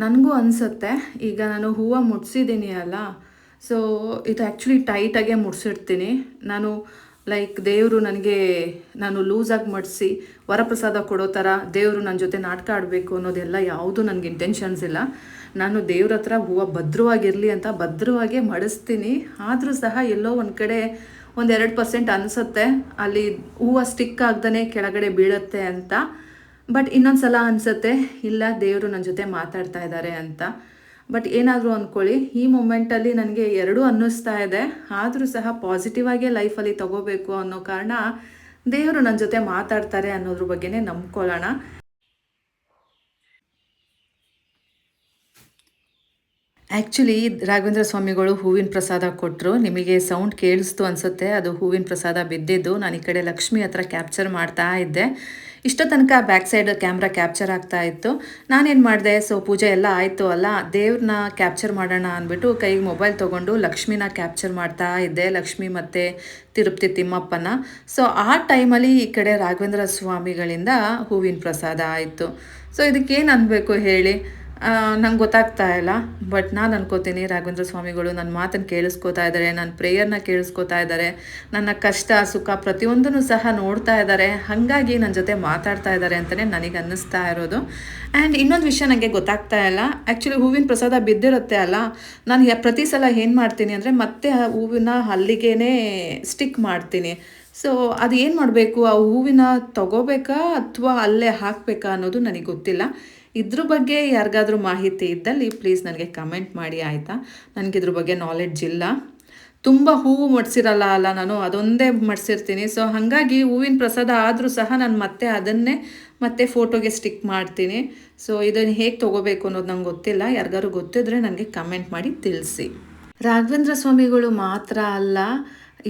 ನನಗೂ ಅನಿಸುತ್ತೆ, ಈಗ ನಾನು ಹೂವು ಮುಡ್ಸಿದ್ದೀನಿ ಅಲ್ಲ, ಸೊ ಇದು ಆ್ಯಕ್ಚುಲಿ ಟೈಟಾಗೆ ಮುಡ್ಸಿಡ್ತೀನಿ ನಾನು. ಲೈಕ್ ದೇವರು ನನಗೆ, ನಾನು ಲೂಸಾಗಿ ಮಡಿಸಿ ವರಪ್ರಸಾದ ಕೊಡೋ ಥರ ದೇವರು ನನ್ನ ಜೊತೆ ನಾಟಕ ಆಡಬೇಕು ಅನ್ನೋದೆಲ್ಲ ಯಾವುದೂ ನನಗೆ ಇಂಟೆನ್ಷನ್ಸ್ ಇಲ್ಲ. ನಾನು ದೇವ್ರ ಹತ್ರ ಹೂವು ಭದ್ರವಾಗಿರಲಿ ಅಂತ ಭದ್ರವಾಗೇ ಮಡಿಸ್ತೀನಿ. ಆದರೂ ಸಹ ಎಲ್ಲೋ ಒಂದು ಕಡೆ 1-2% ಅನಿಸುತ್ತೆ ಅಲ್ಲಿ ಹೂವು ಸ್ಟಿಕ್ ಆಗ್ದೇ ಕೆಳಗಡೆ ಬೀಳುತ್ತೆ ಅಂತ. ಬಟ್ ಇನ್ನೊಂದು ಸಲ ಅನಿಸುತ್ತೆ ಇಲ್ಲ ದೇವರು ನನ್ನ ಜೊತೆ ಮಾತಾಡ್ತಾ ಇದ್ದಾರೆ ಅಂತ. ಬಟ್ ಏನಾದರೂ ಅಂದ್ಕೊಳ್ಳಿ, ಈ ಮೂಮೆಂಟಲ್ಲಿ ನನಗೆ ಎರಡೂ ಅನ್ನಿಸ್ತಾ ಇದೆ. ಆದರೂ ಸಹ ಪಾಸಿಟಿವ್ ಆಗೇ ಲೈಫಲ್ಲಿ ತಗೋಬೇಕು ಅನ್ನೋ ಕಾರಣ ದೇವರು ನನ್ನ ಜೊತೆ ಮಾತಾಡ್ತಾರೆ ಅನ್ನೋದ್ರ ಬಗ್ಗೆನೇ ನಂಬ್ಕೊಳ್ಳೋಣ. ಆ್ಯಕ್ಚುಲಿ ರಾಘವೇಂದ್ರ ಸ್ವಾಮಿಗಳು ಹೂವಿನ ಪ್ರಸಾದ ಕೊಟ್ಟರು. ನಿಮಗೆ ಸೌಂಡ್ ಕೇಳಿಸ್ತು ಅನಿಸುತ್ತೆ, ಅದು ಹೂವಿನ ಪ್ರಸಾದ ಬಿದ್ದಿದ್ದು. ನಾನು ಈ ಕಡೆ ಲಕ್ಷ್ಮಿ ಹತ್ರ ಕ್ಯಾಪ್ಚರ್ ಮಾಡ್ತಾ ಇದ್ದೆ. ಇಷ್ಟೋ ತನಕ ಬ್ಯಾಕ್ ಸೈಡ್ ಕ್ಯಾಮ್ರಾ ಕ್ಯಾಪ್ಚರ್ ಆಗ್ತಾ ಇತ್ತು. ನಾನೇನು ಮಾಡಿದೆ, ಸೊ ಪೂಜೆ ಎಲ್ಲ ಆಯಿತು ಅಲ್ಲ, ದೇವ್ರನ್ನ ಕ್ಯಾಪ್ಚರ್ ಮಾಡೋಣ ಅಂದ್ಬಿಟ್ಟು ಕೈಗೆ ಮೊಬೈಲ್ ತೊಗೊಂಡು ಲಕ್ಷ್ಮಿನ ಕ್ಯಾಪ್ಚರ್ ಮಾಡ್ತಾ ಇದ್ದೆ, ಲಕ್ಷ್ಮಿ ಮತ್ತು ತಿರುಪತಿ ತಿಮ್ಮಪ್ಪನ. ಸೊ ಆ ಟೈಮಲ್ಲಿ ಈ ಕಡೆ ರಾಘವೇಂದ್ರ ಸ್ವಾಮಿಗಳಿಂದ ಹೂವಿನ ಪ್ರಸಾದ ಆಯಿತು. ಸೊ ಇದಕ್ಕೇನು ಅನ್ಬೇಕು ಹೇಳಿ, ನಂಗೆ ಗೊತ್ತಾಗ್ತಾ ಇಲ್ಲ. ಬಟ್ ನಾನು ಅನ್ಕೋತೀನಿ ರಾಘವೇಂದ್ರ ಸ್ವಾಮಿಗಳು ನನ್ನ ಮಾತನ್ನು ಕೇಳಿಸ್ಕೋತಾ ಇದ್ದಾರೆ, ನನ್ನ ಪ್ರೇಯರ್ನ ಕೇಳಿಸ್ಕೋತಾ ಇದ್ದಾರೆ, ನನ್ನ ಕಷ್ಟ ಸುಖ ಪ್ರತಿಯೊಂದನ್ನು ಸಹ ನೋಡ್ತಾ ಇದ್ದಾರೆ. ಹಾಗಾಗಿ ನನ್ನ ಜೊತೆ ಮಾತಾಡ್ತಾ ಇದ್ದಾರೆ ಅಂತಲೇ ನನಗೆ ಅನ್ನಿಸ್ತಾ ಇರೋದು. ಆ್ಯಂಡ್ ಇನ್ನೊಂದು ವಿಷಯ ನನಗೆ ಗೊತ್ತಾಗ್ತಾ ಇಲ್ಲ, ಆ್ಯಕ್ಚುಲಿ ಹೂವಿನ ಪ್ರಸಾದ ಬಿದ್ದಿರುತ್ತೆ ಅಲ್ಲ, ನಾನು ಪ್ರತಿ ಸಲ ಏನು ಮಾಡ್ತೀನಿ ಅಂದರೆ ಮತ್ತೆ ಆ ಹೂವಿನ ಅಲ್ಲಿಗೇ ಸ್ಟಿಕ್ ಮಾಡ್ತೀನಿ. ಸೊ ಅದು ಏನು ಮಾಡಬೇಕು, ಆ ಹೂವಿನ ತಗೋಬೇಕಾ ಅಥವಾ ಅಲ್ಲೇ ಹಾಕಬೇಕಾ ಅನ್ನೋದು ನನಗೆ ಗೊತ್ತಿಲ್ಲ. ಇದ್ರ ಬಗ್ಗೆ ಯಾರಿಗಾದ್ರೂ ಮಾಹಿತಿ ಇದ್ದಲ್ಲಿ ಪ್ಲೀಸ್ ನನಗೆ ಕಮೆಂಟ್ ಮಾಡಿ ಆಯಿತಾ. ನನಗಿದ್ರ ಬಗ್ಗೆ ನಾಲೆಡ್ಜ್ ಇಲ್ಲ. ತುಂಬ ಹೂವು ಮಡಿಸಿರಲ್ಲ ಅಲ್ಲ, ನಾನು ಅದೊಂದೇ ಮಡಿಸಿರ್ತೀನಿ. ಸೊ ಹಾಗಾಗಿ ಹೂವಿನ ಪ್ರಸಾದ ಆದರೂ ಸಹ ನಾನು ಮತ್ತೆ ಅದನ್ನೇ ಮತ್ತೆ ಫೋಟೋಗೆ ಸ್ಟಿಕ್ ಮಾಡ್ತೀನಿ. ಸೊ ಇದನ್ನು ಹೇಗೆ ತೊಗೋಬೇಕು ಅನ್ನೋದು ನಂಗೆ ಗೊತ್ತಿಲ್ಲ. ಯಾರಿಗಾದ್ರು ಗೊತ್ತಿದ್ರೆ ನನಗೆ ಕಮೆಂಟ್ ಮಾಡಿ ತಿಳಿಸಿ. ರಾಘವೇಂದ್ರ ಸ್ವಾಮಿಗಳು ಮಾತ್ರ ಅಲ್ಲ,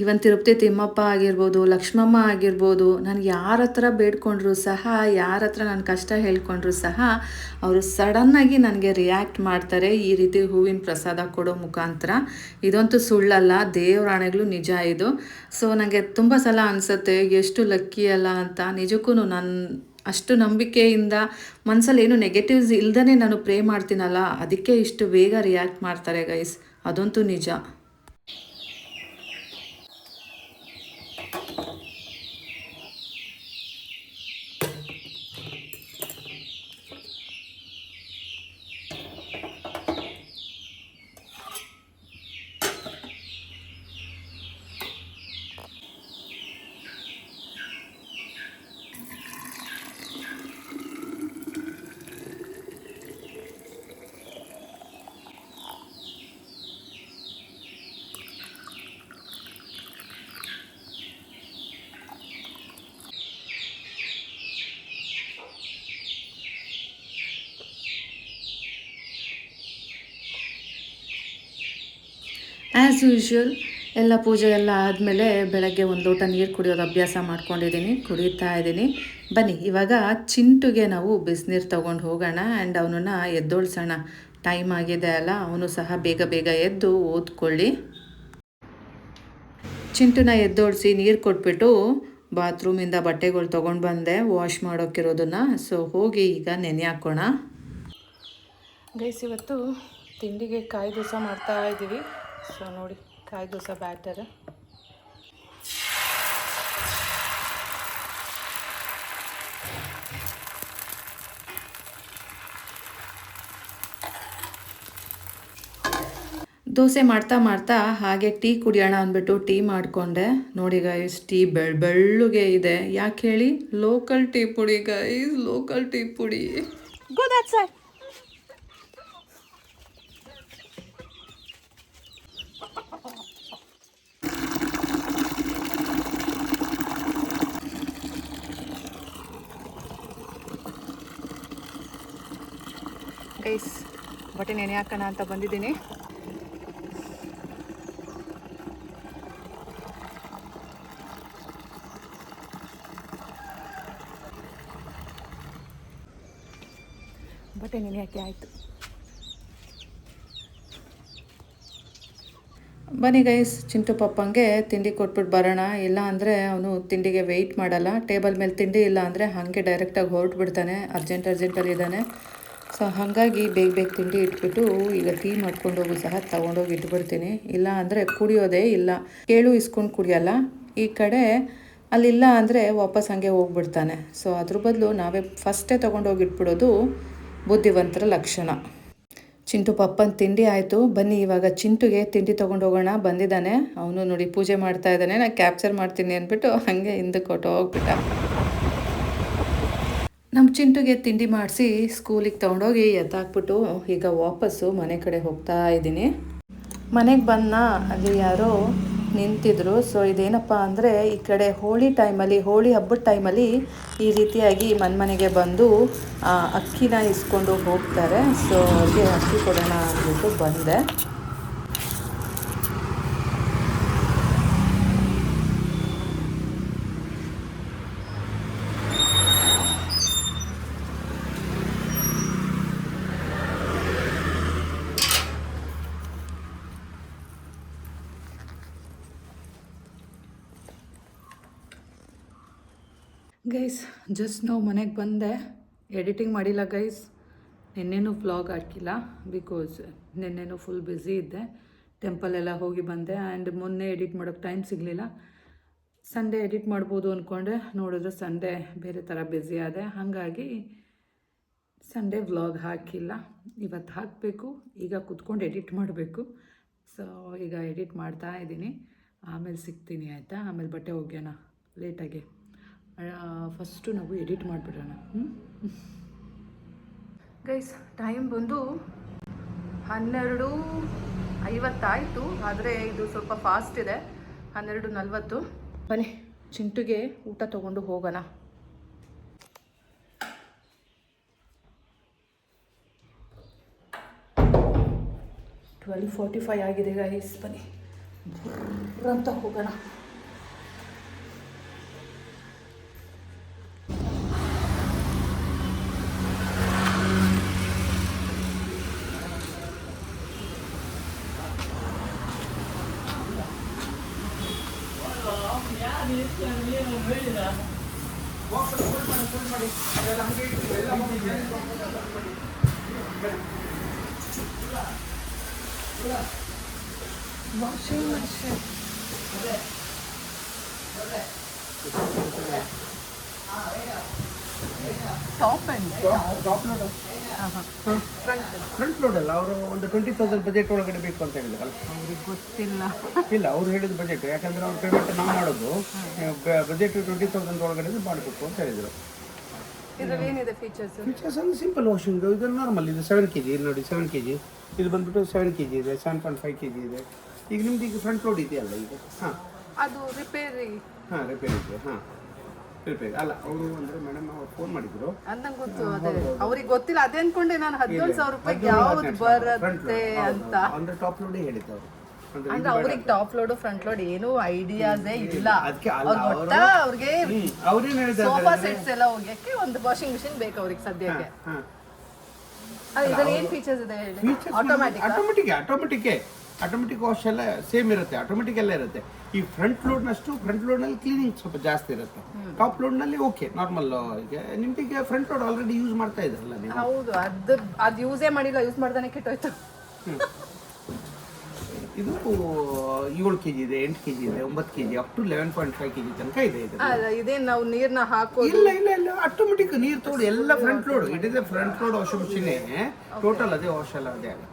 ಇವನ್ ತಿರುಪತಿ ತಿಮ್ಮಪ್ಪ ಆಗಿರ್ಬೋದು, ಲಕ್ಷ್ಮಮ್ಮ ಆಗಿರ್ಬೋದು, ನಾನು ಯಾರ ಹತ್ರ ಬೇಡ್ಕೊಂಡ್ರು ಸಹ, ಯಾರ ಹತ್ರ ನನ್ನ ಕಷ್ಟ ಹೇಳ್ಕೊಂಡ್ರು ಸಹ ಅವರು ಸಡನ್ನಾಗಿ ನನಗೆ ರಿಯಾಕ್ಟ್ ಮಾಡ್ತಾರೆ ಈ ರೀತಿ ಹೂವಿನ ಪ್ರಸಾದ ಕೊಡೋ ಮುಖಾಂತರ. ಇದಂತೂ ಸುಳ್ಳಲ್ಲ, ದೇವರಾಣೆಗಳು ನಿಜ ಇದು. ಸೊ ನನಗೆ ತುಂಬ ಸಲ ಅನಿಸುತ್ತೆ ಎಷ್ಟು ಲಕ್ಕಿ ಅಲ್ಲ ಅಂತ. ನಿಜಕ್ಕೂ ನಾನು ಅಷ್ಟು ನಂಬಿಕೆಯಿಂದ ಮನಸ್ಸಲ್ಲಿ ಏನು ನೆಗೆಟಿವ್ಸ್ ಇಲ್ದೇ ನಾನು ಪ್ರೇ ಮಾಡ್ತೀನಲ್ಲ, ಅದಕ್ಕೆ ಇಷ್ಟು ಬೇಗ ರಿಯಾಕ್ಟ್ ಮಾಡ್ತಾರೆ ಗೈಸ್, ಅದಂತೂ ನಿಜ. ಆ್ಯಸ್ ಯೂಶ್ವಲ್ ಎಲ್ಲ ಪೂಜೆ ಎಲ್ಲ ಆದಮೇಲೆ ಬೆಳಗ್ಗೆ ಒಂದು ಲೋಟ ನೀರು ಕುಡಿಯೋದು ಅಭ್ಯಾಸ ಮಾಡ್ಕೊಂಡಿದ್ದೀನಿ, ಕುಡಿತಾ ಇದ್ದೀನಿ. ಬನ್ನಿ ಇವಾಗ ಚಿಂಟುಗೆ ನಾವು ಬಿಸಿನೀರು ತೊಗೊಂಡು ಹೋಗೋಣ ಆ್ಯಂಡ್ ಅವನನ್ನು ಎದ್ದೋಳ್ಸೋಣ. ಟೈಮ್ ಆಗಿದೆ ಅಲ್ಲ, ಅವನು ಸಹ ಬೇಗ ಬೇಗ ಎದ್ದು ಓದ್ಕೊಳ್ಳಿ. ಚಿಂಟುನ ಎದ್ದೋಳಿಸಿ ನೀರು ಕೊಟ್ಬಿಟ್ಟು ಬಾತ್ರೂಮಿಂದ ಬಟ್ಟೆಗಳು ತೊಗೊಂಡು ಬಂದೆ ವಾಶ್ ಮಾಡೋಕ್ಕಿರೋದನ್ನು. ಸೊ ಹೋಗಿ ಈಗ ನೆನೆ ಹಾಕೋಣ. ಗೈಸ್ ಇವತ್ತು ತಿಂಡಿಗೆ ಕಾಯಿ ದೋಸೆ ಮಾಡ್ತಾ ಇದ್ದೀವಿ. ಸೊ ನೋಡಿ, ಕಾಯಿ ದೋಸೆ ಬ್ಯಾಟರ್. ದೋಸೆ ಮಾಡ್ತಾ ಮಾಡ್ತಾ ಹಾಗೆ ಟೀ ಕುಡಿಯೋಣ ಅಂದ್ಬಿಟ್ಟು ಟೀ ಮಾಡಿಕೊಂಡೆ. ನೋಡಿ ಗೈಸ್, ಟೀ ಬೆಳ್ಳುಗೆ ಇದೆ. ಯಾಕೆ ಹೇಳಿ, ಲೋಕಲ್ ಟೀ ಪುಡಿ ಗೈಸ್, ಲೋಕಲ್ ಟೀ ಪುಡಿ. ಗೋ ದಟ್ ಸೈಡ್. ಗೈಸ್ ಬಟ್ಟೆ ನೆನೆ ಹಾಕೋಣ ಅಂತ ಬಂದಿದ್ದೀನಿ. ಬಟ್ಟೆ ನೆನೆ ಹಾಕಿ ಆಯಿತು. ಬನ್ನಿ ಗೈಸ್, ಚಿಂಟು ಪಪ್ಪಂಗೆ ತಿಂಡಿ ಕೊಟ್ಬಿಟ್ಟು ಬರೋಣ. ಇಲ್ಲ ಅಂದರೆ ಅವನು ತಿಂಡಿಗೆ ವೆಯ್ಟ್ ಮಾಡಲ್ಲ. ಟೇಬಲ್ ಮೇಲೆ ತಿಂಡಿ ಇಲ್ಲ ಅಂದರೆ ಹಾಗೆ ಡೈರೆಕ್ಟಾಗಿ ಹೊರಟುಬಿಡ್ತಾನೆ, ಅರ್ಜೆಂಟಲ್ಲಿ ಇದ್ದಾನೆ. ಸೊ ಹಾಗಾಗಿ ಬೇಗ ಬೇಗ ತಿಂಡಿ ಇಟ್ಬಿಟ್ಟು ಈಗ ಟೀ ಮಾಡ್ಕೊಂಡು ಹೋಗಿ ಸಹ ತೊಗೊಂಡೋಗಿ ಇಟ್ಬಿಡ್ತೀನಿ. ಇಲ್ಲ ಅಂದರೆ ಕುಡಿಯೋದೇ ಇಲ್ಲ, ಕೇಳು ಇಸ್ಕೊಂಡು ಕುಡಿಯೋಲ್ಲ. ಈ ಕಡೆ ಅಲ್ಲಿಲ್ಲ ಅಂದರೆ ವಾಪಸ್ ಹಾಗೆ ಹೋಗ್ಬಿಡ್ತಾನೆ. ಸೊ ಅದ್ರ ಬದಲು ನಾವೇ ಫಸ್ಟೇ ತೊಗೊಂಡೋಗಿ ಇಟ್ಬಿಡೋದು ಬುದ್ಧಿವಂತರ ಲಕ್ಷಣ. ಚಿಂಟು ಪಪ್ಪನ ತಿಂಡಿ ಆಯಿತು. ಬನ್ನಿ ಇವಾಗ ಚಿಂಟುಗೆ ತಿಂಡಿ ತೊಗೊಂಡು ಹೋಗೋಣ. ಬಂದಿದ್ದಾನೆ ಅವನು, ನೋಡಿ ಪೂಜೆ ಮಾಡ್ತಾ ಇದ್ದಾನೆ. ನಾನು ಕ್ಯಾಪ್ಚರ್ ಮಾಡ್ತೀನಿ ಅಂದ್ಬಿಟ್ಟು ಹಾಗೆ ಹಿಂದಕ್ಕೆ ಹೋಗ್ಬಿಟ್ಟ. ನಮ್ಮ ಚಿಂಟುಗೆ ತಿಂಡಿ ಮಾಡಿಸಿ ಸ್ಕೂಲಿಗೆ ತೊಗೊಂಡೋಗಿ ಎದ್ದಾಕ್ಬಿಟ್ಟು ಈಗ ವಾಪಸ್ಸು ಮನೆ ಕಡೆ ಹೋಗ್ತಾ ಇದ್ದೀನಿ. ಮನೆಗೆ ಬಂದ ಅಲ್ಲಿ ಯಾರೋ ನಿಂತಿದ್ರು. ಸೊ ಇದೇನಪ್ಪ ಅಂದರೆ ಈ ಕಡೆ ಹೋಳಿ ಟೈಮಲ್ಲಿ, ಹೋಳಿ ಹಬ್ಬದ ಟೈಮಲ್ಲಿ ಈ ರೀತಿಯಾಗಿ ಮನೆಗೆ ಬಂದು ಅಕ್ಕಿನ ಇಸ್ಕೊಂಡು ಹೋಗ್ತಾರೆ. ಸೊ ಅವ್ರಿಗೆ ಅಕ್ಕಿ ಕೊಡೋಣ ಅಂದ್ಬಿಟ್ಟು ಬಂದೆ. ಗೈಸ್ ಜಸ್ಟ್ ನಾವು ಮನೆಗೆ ಬಂದೆ. ಎಡಿಟಿಂಗ್ ಮಾಡಿಲ್ಲ ಗೈಸ್, ನಿನ್ನೆನೂ ವ್ಲಾಗ್ ಹಾಕಿಲ್ಲ ಬಿಕಾಸ್ ನಿನ್ನೆನೂ ಫುಲ್ ಬ್ಯುಸಿ ಇದ್ದೆ. ಟೆಂಪಲೆಲ್ಲ ಹೋಗಿ ಬಂದೆ ಆ್ಯಂಡ್ ಮೊನ್ನೆ ಎಡಿಟ್ ಮಾಡೋಕ್ಕೆ ಟೈಮ್ ಸಿಗಲಿಲ್ಲ. ಸಂಡೇ ಎಡಿಟ್ ಮಾಡ್ಬೋದು ಅಂದ್ಕೊಂಡೆ, ನೋಡಿದ್ರೆ ಸಂಡೇ ಬೇರೆ ಥರ ಬ್ಯುಸಿ ಆದೆ. ಹಾಗಾಗಿ ಸಂಡೇ ವ್ಲಾಗ್ ಹಾಕಿಲ್ಲ. ಇವತ್ತು ಹಾಕಬೇಕು. ಈಗ ಕೂತ್ಕೊಂಡು ಎಡಿಟ್ ಮಾಡಬೇಕು. ಸೊ ಈಗ ಎಡಿಟ್ ಮಾಡ್ತಾ ಇದ್ದೀನಿ, ಆಮೇಲೆ ಸಿಗ್ತೀನಿ ಆಯಿತಾ. ಆಮೇಲೆ ಬಟ್ಟೆ ಒಗ್ಯೋಣ ಲೇಟಾಗಿ. ಫಸ್ಟು ನಾವು ಎಡಿಟ್ ಮಾಡಿಬಿಡೋಣ. ಗೈಸ್ ಟೈಮ್ ಬಂದು 12:50 ಆದರೆ ಇದು ಸ್ವಲ್ಪ ಫಾಸ್ಟ್ ಇದೆ. 12:40. ಬನ್ನಿ ಚಿಂಟುಗೆ ಊಟ ತೊಗೊಂಡು ಹೋಗೋಣ. 12:45 ಆಗಿದೆ ಗೈಸ್. ಬನ್ನಿ ಅಂತ ಹೋಗೋಣ. Washing machine top front load ಅಲ್ಲ, ಅವರು ಒಂದು 20,000 ಬಜೆಟ್ ಒಳಗಡೆ ಬೇಕು ಅಂತ ಹೇಳಿದ್ರಲ್ಲ. ಅವ್ರಿಗೆ ಗೊತ್ತಿಲ್ಲ. ಇಲ್ಲ, ಅವ್ರು ಹೇಳಿದ ಬಜೆಟ್, ಯಾಕಂದ್ರೆ ಅವ್ರು ಪೇಮೆಂಟ್ ನಾವು ಮಾಡೋದು ಬಜೆಟ್ 20,000 ಒಳಗಡೆ ಮಾಡಬೇಕು ಅಂತ ಹೇಳಿದರು. ಇದರಲ್ಲಿ ಏನಿದೆ ಫೀಚರ್ಸ್? ಫೀಚರ್ಸ್ ಅಂದ್ರೆ ಸಿಂಪಲ್ ವಾಷಿಂಗ್. ಇದು ನಾರ್ಮಲ್, ಇದು 7 kg. ಇದು ನೋಡಿ 7 kg. ಇದು ಬಂದ್ಬಿಟ್ಟು 7 kg ಇದೆ, 7.5 kg ಇದೆ. ಈಗ ನಿಮ್ದು ಈಗ ಫ್ರಂಟ್ ಲೋಡ್ ಇದೆಯಲ್ಲ ಈಗ. ಹಾಂ, ಅದು ರಿಪೇರಿ. ಹಾಂ ರಿಪೇರಿ ಇದೆ. ಹಾಂ ರಿಪೇರಿ ಅಲ್ಲ, ಅವರು ಅಂದರೆ ಮೇಡಮ್ ಅವ್ರು ಫೋನ್ ಮಾಡಿದ್ರು. ಅಂದಂಗೆ ಗೊತ್ತು, ಅದೇ ಅವ್ರಿಗೆ ಗೊತ್ತಿಲ್ಲ. ಅದೇ ಅನ್ಕೊಂಡೆ ನಾನು 17,000 ರೂಪಾಯಿಗೆ ಯಾವ್ದು ಬರುತ್ತೆ ಅಂತ. ಅಂದ್ರೆ ಟಾಪ್ ಲೋಡೇ ಹೇಳಿದ್ದು ಅವರು. ಅಂದ್ರೆ ಅವ್ರಿಗೆ ಟಾಪ್ ಲೋಡ್ ಫ್ರಂಟ್ ಲೋಡ್ ಏನು ಐಡಿಯಾಸೇ ಇಲ್ಲ. ಅವ್ರಿಗೆ ಸೋಫಾ ಸೆಟ್ಸ್ ಎಲ್ಲ ಹೋಗ್ಯಕ್ಕೆ ಒಂದು ವಾಷಿಂಗ್ ಮಿಷಿನ್ ಬೇಕು ಅವ್ರಿಗೆ ಸದ್ಯಕ್ಕೆ. ಇದ್ರಲ್ಲಿ ಏನ್ ಫೀಚರ್ಸ್ ಇದೆ ಹೇಳಿ? ಆಟೋಮೆಟಿಕ್ ವಾಶ್ ಎಲ್ಲ ಸೇಮ್ ಇರುತ್ತೆ, ಆಟೋಮೆಟಿಕ್ ಎಲ್ಲ ಇರುತ್ತೆ. ಈ ಫ್ರಂಟ್ ಲೋಡ್ನಷ್ಟು ಫ್ರಂಟ್ ಲೋಡ್ನಲ್ಲಿ ಕ್ಲೀನಿಂಗ್ ಸ್ವಲ್ಪ ಜಾಸ್ತಿ ಇರುತ್ತೆ. ಟಾಪ್ ಲೋಡ್ನಲ್ಲಿ ಓಕೆ ನಾರ್ಮಲ್. ನಿಮ್ಗೆ ಫ್ರಂಟ್ ಲೋಡ್ ಆಲ್ರೆಡಿ ಯೂಸ್ ಮಾಡ್ತಾ ಇದ್ರಲ್ಲ ನೀವು? ಹೌದು, ಅದು ಯೂಸೇ ಮಾಡಿಲ್ಲ. ಯೂಸ್ ಮಾಡ್ದಾನೆ ಕೆಟ್ಟೋಯ್ತು. ಇದು 7 kg ಇದೆ, 8 kg ಇದೆ, 9 kg, ಅಪ್ ಟು 11.5 kg ತನಕ ಇದೆ. ಇದೇ ನಾವು ನೀರ್ನ ಹಾಕೋ ಇಲ್ಲ ಆಟೋಮೆಟಿಕ್ ನೀರು ತೋಡು ಎಲ್ಲ front load. It is front load washing machine. Total ಅದೇ ವಾಶ್ ಎಲ್ಲ ಅದೇ ಆಗುತ್ತೆ.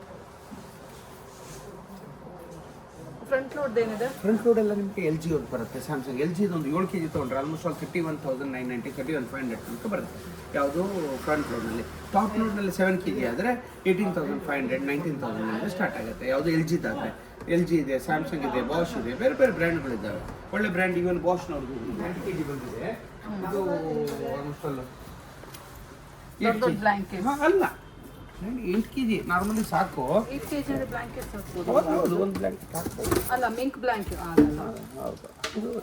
ಫ್ರಂಟ್ ಲೋಡ್ ಏನಿದೆ? ಫ್ರಂಟ್ ಲೋಡ್ ಎಲ್ಲ ನಿಮಗೆ LG ಅವ್ರು ಬರುತ್ತೆ. ಸ್ಯಾಮ್ಸಂಗ್ LG ಒಂದು 7 kg ತೊಗೊಂಡ್ರೆ ಆಲ್ಮೋಸ್ಟ್ ಒಂದು 31,990, 31,500 ತನಕ ಬರುತ್ತೆ. ಯಾವುದು ಫ್ರಂಟ್ ಲೋಡ್ನಲ್ಲಿ. ಟಾಪ್ ಲೋಡ್ನಲ್ಲಿ 7 kg ಆದರೆ 18,500, 19,000 ಸ್ಟಾರ್ಟ್ ಆಗುತ್ತೆ. ಯಾವುದು LGದಾದರೆ LG ಇದೆ, ಸ್ಯಾಮ್ಸಂಗ್ ಇದೆ, ಬಾಷ್ ಇದೆ, ಬೇರೆ ಬೇರೆ ಬ್ರ್ಯಾಂಡ್ಗಳಿದ್ದಾವೆ. ಒಳ್ಳೆ ಬ್ರ್ಯಾಂಡ್. ಇವನ್ ಬಾಷ್ನವ್ರದ್ದು 9 kg ಬಂದಿದೆ. ಇದು ಆಲ್ಮೋಸ್ಟ್ ಅಲ್ಲ 8 kg ಅಲ್ಲ, 8 kg ನಾರ್ಮಲಿ ಸಾಕು. 8 kg ಬ್ಲಾಂಕೆಟ್ ಹಾಕ್ಬೋದು. ಹೌದು, ಒಂದು ಬ್ಲಾಂಕೆಟ್ ಹಾಕ್ಬೋದು. ಅಲ್ಲ ಮಿಂಕ್ ಬ್ಲಾಂಕೆಟ್. ಹೌದು,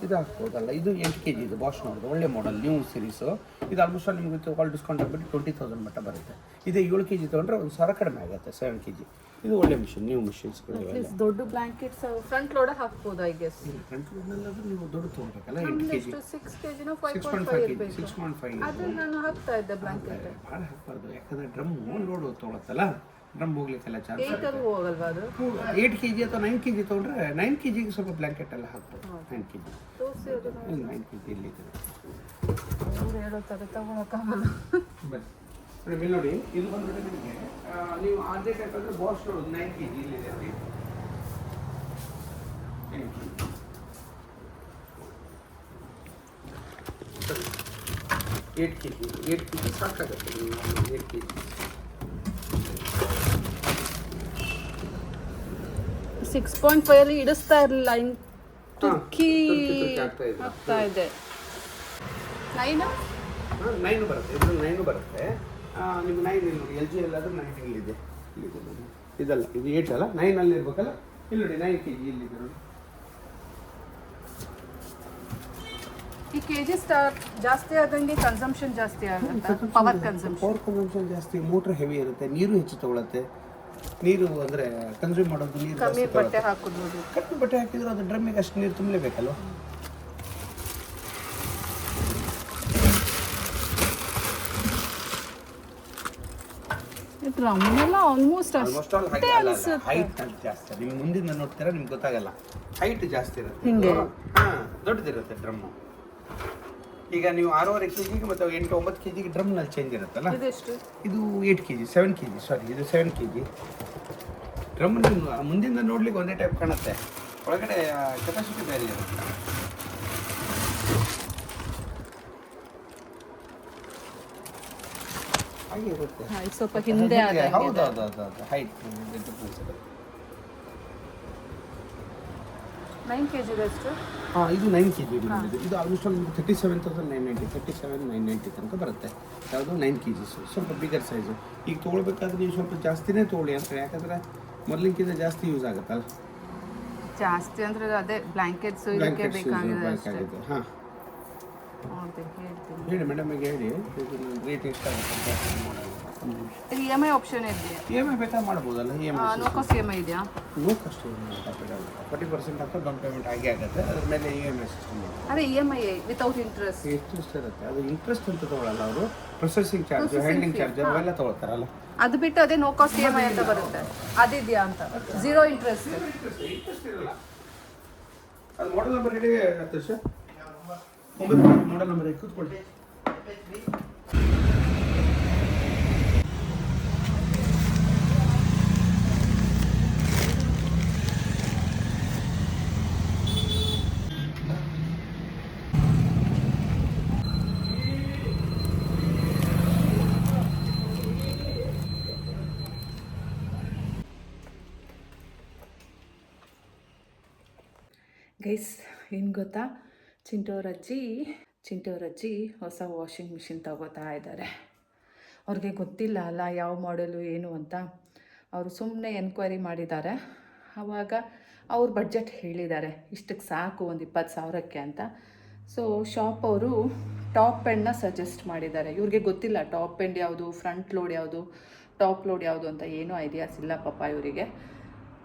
ಇದು ಹಾಕ್ಬೋದಲ್ಲ. ಇದು 8 kg ಇದು ಬಾಷ್ನವ್ರದ್ದು ಒಳ್ಳೆ ಮಾಡೆಲ್, ನ್ಯೂ ಸೀರೀಸು. ಇದು ಆಲ್ಮೋಸ್ಟ್ ನಿಮಗೆ ಆಲ್ ಡಿಸ್ಕೌಂಟ್ ಆಗಿಬಿಟ್ಟು 20,000 ಮಟ್ಟ ಬರುತ್ತೆ. ಇದೇ 7 kg ತೊಗೊಂಡ್ರೆ 1,000 ಕಡಿಮೆ ಆಗುತ್ತೆ. 7 kg ಇದು ಒಳ್ಳೆ ಮಿಷಿನ್, ನ್ಯೂ ಮಿಷಿನ್ಸ್ಗಳು. ದೊಡ್ಡ ಬ್ಲಾಂಕೆಟ್ಸ್ ಫ್ರಂಟ್ ಲೋಡ್ ಹಾಕ್ಬೋದು ಐ ಗೆಸ್. ಫ್ರಂಟ್ ಲೋಡ್ನಲ್ಲಾದ್ರೂ ನೀವು ದೊಡ್ಡ ತೊಗೊಳ್ಬೇಕಲ್ಲ. 8 kg 6 kg 5.5 ಅದು ನಾನು ಹಾಕ್ತಾ ಇದ್ದೆ ಬ್ಲಾಂಕೆಟ್. ಭಾಳ ಹಾಕ್ಬಾರ್ದು, ಯಾಕಂದರೆ ಡ್ರಮ್ಮು ಲೋಡ್ ತೊಗೊಳತ್ತಲ್ಲ, ಡ್ರಮ್ ಹೋಗ್ಲಿಕ್ಕೆಲ್ಲ ಚಾನ್ಸ್. 8 ಹೋಗಲ್ವಾ ಅದು? 8 kg ಅಥವಾ 9 kg ತೊಗೊಂಡ್ರೆ 9 kgಗೆ ಸ್ವಲ್ಪ ಬ್ಲಾಂಕೆಟ್ ಎಲ್ಲ ಹಾಕ್ಬೋದು. 9 kg 9 kg ಇಲ್ಲಿದೆ. ಹೇಳೋ ಥರ ತಗೊಳಕ್ಕಾಗಲ್ಲ. ಬನ್ನಿ ನೋಡಿ, ಇದು ಬಂದ್ಬಿಟ್ಟು ನಿಮಗೆ ನೀವು ಅದೇ ಟೈಪ್ ಅಂದರೆ ಬಾಷ್ ನೋಡೋದು 9 kg ಇಲ್ಲಿದೆ. 8 kg 8 kg ಸಾಕಾಗುತ್ತೆ ನೀವು 8 kg. 6.5 ಅಲ್ಲಿ ಇಡಿಸ್ತಾ ಇರಲಿಲ್ಲ, ಹಿಂಗೆ ತುಕ್ಕಿ ತುಕ್ಕಿ ಆಗ್ತಾ ಇದೆ. 9 9 ಬರುತ್ತೆ, ಇದ್ರಲ್ಲಿ 9 ಬರುತ್ತೆ. ನಿಮ್ಗೆ 9 ಇಲ್ಲಿ ನೋಡಿ, ಎಲ್ ಜಿ ಎಲ್ಲಾದರೂ 9 ಇಲ್ಲಿದೆ. ಇದಲ್ಲ, ಇದು 8 ಅಲ್ಲ, 9 ಅಲ್ಲಿ ಇರ್ಬೇಕಲ್ಲ. ಇಲ್ಲಿ ನೋಡಿ 9 kg ಇಲ್ಲಿದೆ ನೋಡಿ. ಈ ಕೆಜಿ ಜಾಸ್ತಿ ಆದಂಗೆ ಕನ್ಸಂಪ್ಷನ್ ಜಾಸ್ತಿ ಆಗುತ್ತೆ, ಪವರ್ ಕನ್ಸಂಪ್ಷನ್ ಜಾಸ್ತಿ, ಮೋಟ್ರ್ ಹೆವಿ ಇರುತ್ತೆ, ನೀರು ಹೆಚ್ಚು ತಗೊಳುತ್ತೆ. ನೀರು ಅಂದರೆ ಕನ್ಸ್ಯೂಮ್ ಮಾಡೋದು ನೀರು ಕಮ್ಮಿ ಬಟ್ಟೆ ಹಾಕೋದು, ಕಡಿಮೆ ಬಟ್ಟೆ ಹಾಕಿದ್ರು ಅದು ಡ್ರಮ್ಮಿಗೆ ಅಷ್ಟು ನೀರು ತುಂಬಲೇಬೇಕಲ್ವ. ಡ್ರಮ್ಮೆಲ್ಲ ಆಲ್ಮೋಸ್ಟ್ ಆಲ್ ಹೈಟ್ ಜಾಸ್ತಿ. ನಿಮ್ಗೆ ಮುಂದಿಂದ ನೋಡ್ತೀರಾ ನಿಮ್ಗೆ ಗೊತ್ತಾಗಲ್ಲ, ಹೈಟ್ ಜಾಸ್ತಿ ಇರುತ್ತೆ. ಹಾಂ, ದೊಡ್ಡದಿರುತ್ತೆ ಡ್ರಮ್ಮು. ಈಗ ನೀವು 6.5 kg ಮತ್ತು 8-9 kg ಡ್ರಮ್ನಲ್ಲಿ ಚೇಂಜ್ ಇರುತ್ತಲ್ಲ. ಇದು 8 kg 7 kg ಸಾರಿ, ಇದು 7 kg ಡ್ರಮ್. ನೀವು ಮುಂದಿಂದ ನೋಡ್ಲಿಕ್ಕೆ ಒಂದೇ ಟೈಪ್ ಕಾಣುತ್ತೆ, ಒಳಗಡೆ ಕೆಪಾಸಿಟಿ ಬೇರೆ ಇರುತ್ತೆ. ಹಾಗೆ ಇರುತ್ತೆ, ಸ್ವಲ್ಪ ಹಿಂದೆ. ಹೌದು ಹೈಟ್ 9 kg ಎಷ್ಟು? ಹಾಂ, ಇದು 9 kg ಇದು ಆಲ್ಮೋಸ್ಟ್ ಒಂದು 37,990 37,990 ತನಕ ಬರುತ್ತೆ. ಯಾವುದು 9 kg ಸ್ವಲ್ಪ ಬಿಗರ್ ಸೈಜು. ಈಗ ತೊಗೊಳ್ಬೇಕಾದ್ರೆ ನೀವು ಸ್ವಲ್ಪ ಜಾಸ್ತಿನೇ ತೊಗೊಳ್ಳಿ ಅಂತ, ಯಾಕಂದರೆ ಮೊದಲಿಗಿಂತ ಜಾಸ್ತಿ ಯೂಸ್ ಆಗುತ್ತಲ್ಲ. ಜಾಸ್ತಿ ಅಂದರೆ ಅದೇ ಬ್ಲ್ಯಾಂಕೆಟ್ಸು ಇದಕ್ಕೆ ಬೇಕಾಗಿದೆ. ಹಾಂ, ಹೇಳಿ ಮೇಡಮ್ಗೆ ಹೇಳಿ, ರೇಟ್ ಎಷ್ಟಾಗುತ್ತೆ. EMI ಆಪ್ಷನ್ ಇದೆಯಾ? EMI ಬೇಕಾದ್ರೆ ಮಾಡ್ಬೋದಲ್ಲ. ನೋ ಕಾಸ್ಟ್ EMI ಇದೆಯಾ? ನೋ ಕಾಸ್ಟ್ EMI 40% ಅಂತ ಡೌನ್ ಪೇಮೆಂಟ್ ಆಗಿ ಆಗುತ್ತೆ, ಅದ್ರ ಮೇಲೆ EMI ಸಿಸ್ಟಮ್. ಅದೇ EMI ವಿತೌಟ್ ಇಂಟ್ರೆಸ್ಟ್ ಇರುತ್ತೆ. ಅದು ಇಂಟ್ರೆಸ್ಟ್ ಅಂತ ತೊಗೊಳಲ್ಲ ಅವರು, ಪ್ರೊಸೆಸಿಂಗ್ ಚಾರ್ಜ್, ಹ್ಯಾಂಡ್ಲಿಂಗ್ ಚಾರ್ಜ್ ಅವೆಲ್ಲ ತೊಗೊಳ್ತಾರಲ್ಲ. ಅದು ಬಿಟ್ಟು ಅದೇ ನೋ ಕಾಸ್ಟ್ EMI ಅಂತ ಬರುತ್ತೆ, ಅದಿದೆಯಾ ಅಂತ? 0 ಇಂಟ್ರೆಸ್ಟ್ ಇರಲ್ಲ. ಅದು ಮಾಡೆಲ್ ನಂಬರ್ ಹೇಳಿ ಆತರ್ಷ. 9 ಮಾಡೆಲ್ ನಂಬರ್ ಕೂತ್ಕೊಳ್ಳಿ. ಗೈಸ್, ಏನು ಗೊತ್ತಾ, ಚಿಂಟೋರಜ್ಜಿ ಹೊಸ ವಾಷಿಂಗ್ ಮಿಷಿನ್ ತಗೋತಾ ಇದ್ದಾರೆ. ಅವ್ರಿಗೆ ಗೊತ್ತಿಲ್ಲ ಅಲ್ಲ ಯಾವ ಮಾಡೆಲು ಏನು ಅಂತ. ಅವರು ಸುಮ್ಮನೆ ಎನ್ಕ್ವೈರಿ ಮಾಡಿದ್ದಾರೆ. ಆವಾಗ ಅವ್ರ ಬಡ್ಜೆಟ್ ಹೇಳಿದ್ದಾರೆ, ಇಷ್ಟಕ್ಕೆ ಸಾಕು ಒಂದು 20,000ಕ್ಕೆ ಅಂತ. ಸೊ ಶಾಪ್ ಅವರು ಟಾಪ್ ಎಂಡ್ನ ಸಜೆಸ್ಟ್ ಮಾಡಿದ್ದಾರೆ. ಇವ್ರಿಗೆ ಗೊತ್ತಿಲ್ಲ ಟಾಪ್ ಎಂಡ್ ಯಾವುದು, ಫ್ರಂಟ್ ಲೋಡ್ ಯಾವುದು, ಟಾಪ್ ಲೋಡ್ ಯಾವುದು ಅಂತ ಏನೂ ಐಡಿಯಾಸ್ ಇಲ್ಲ ಪಾಪ ಇವರಿಗೆ.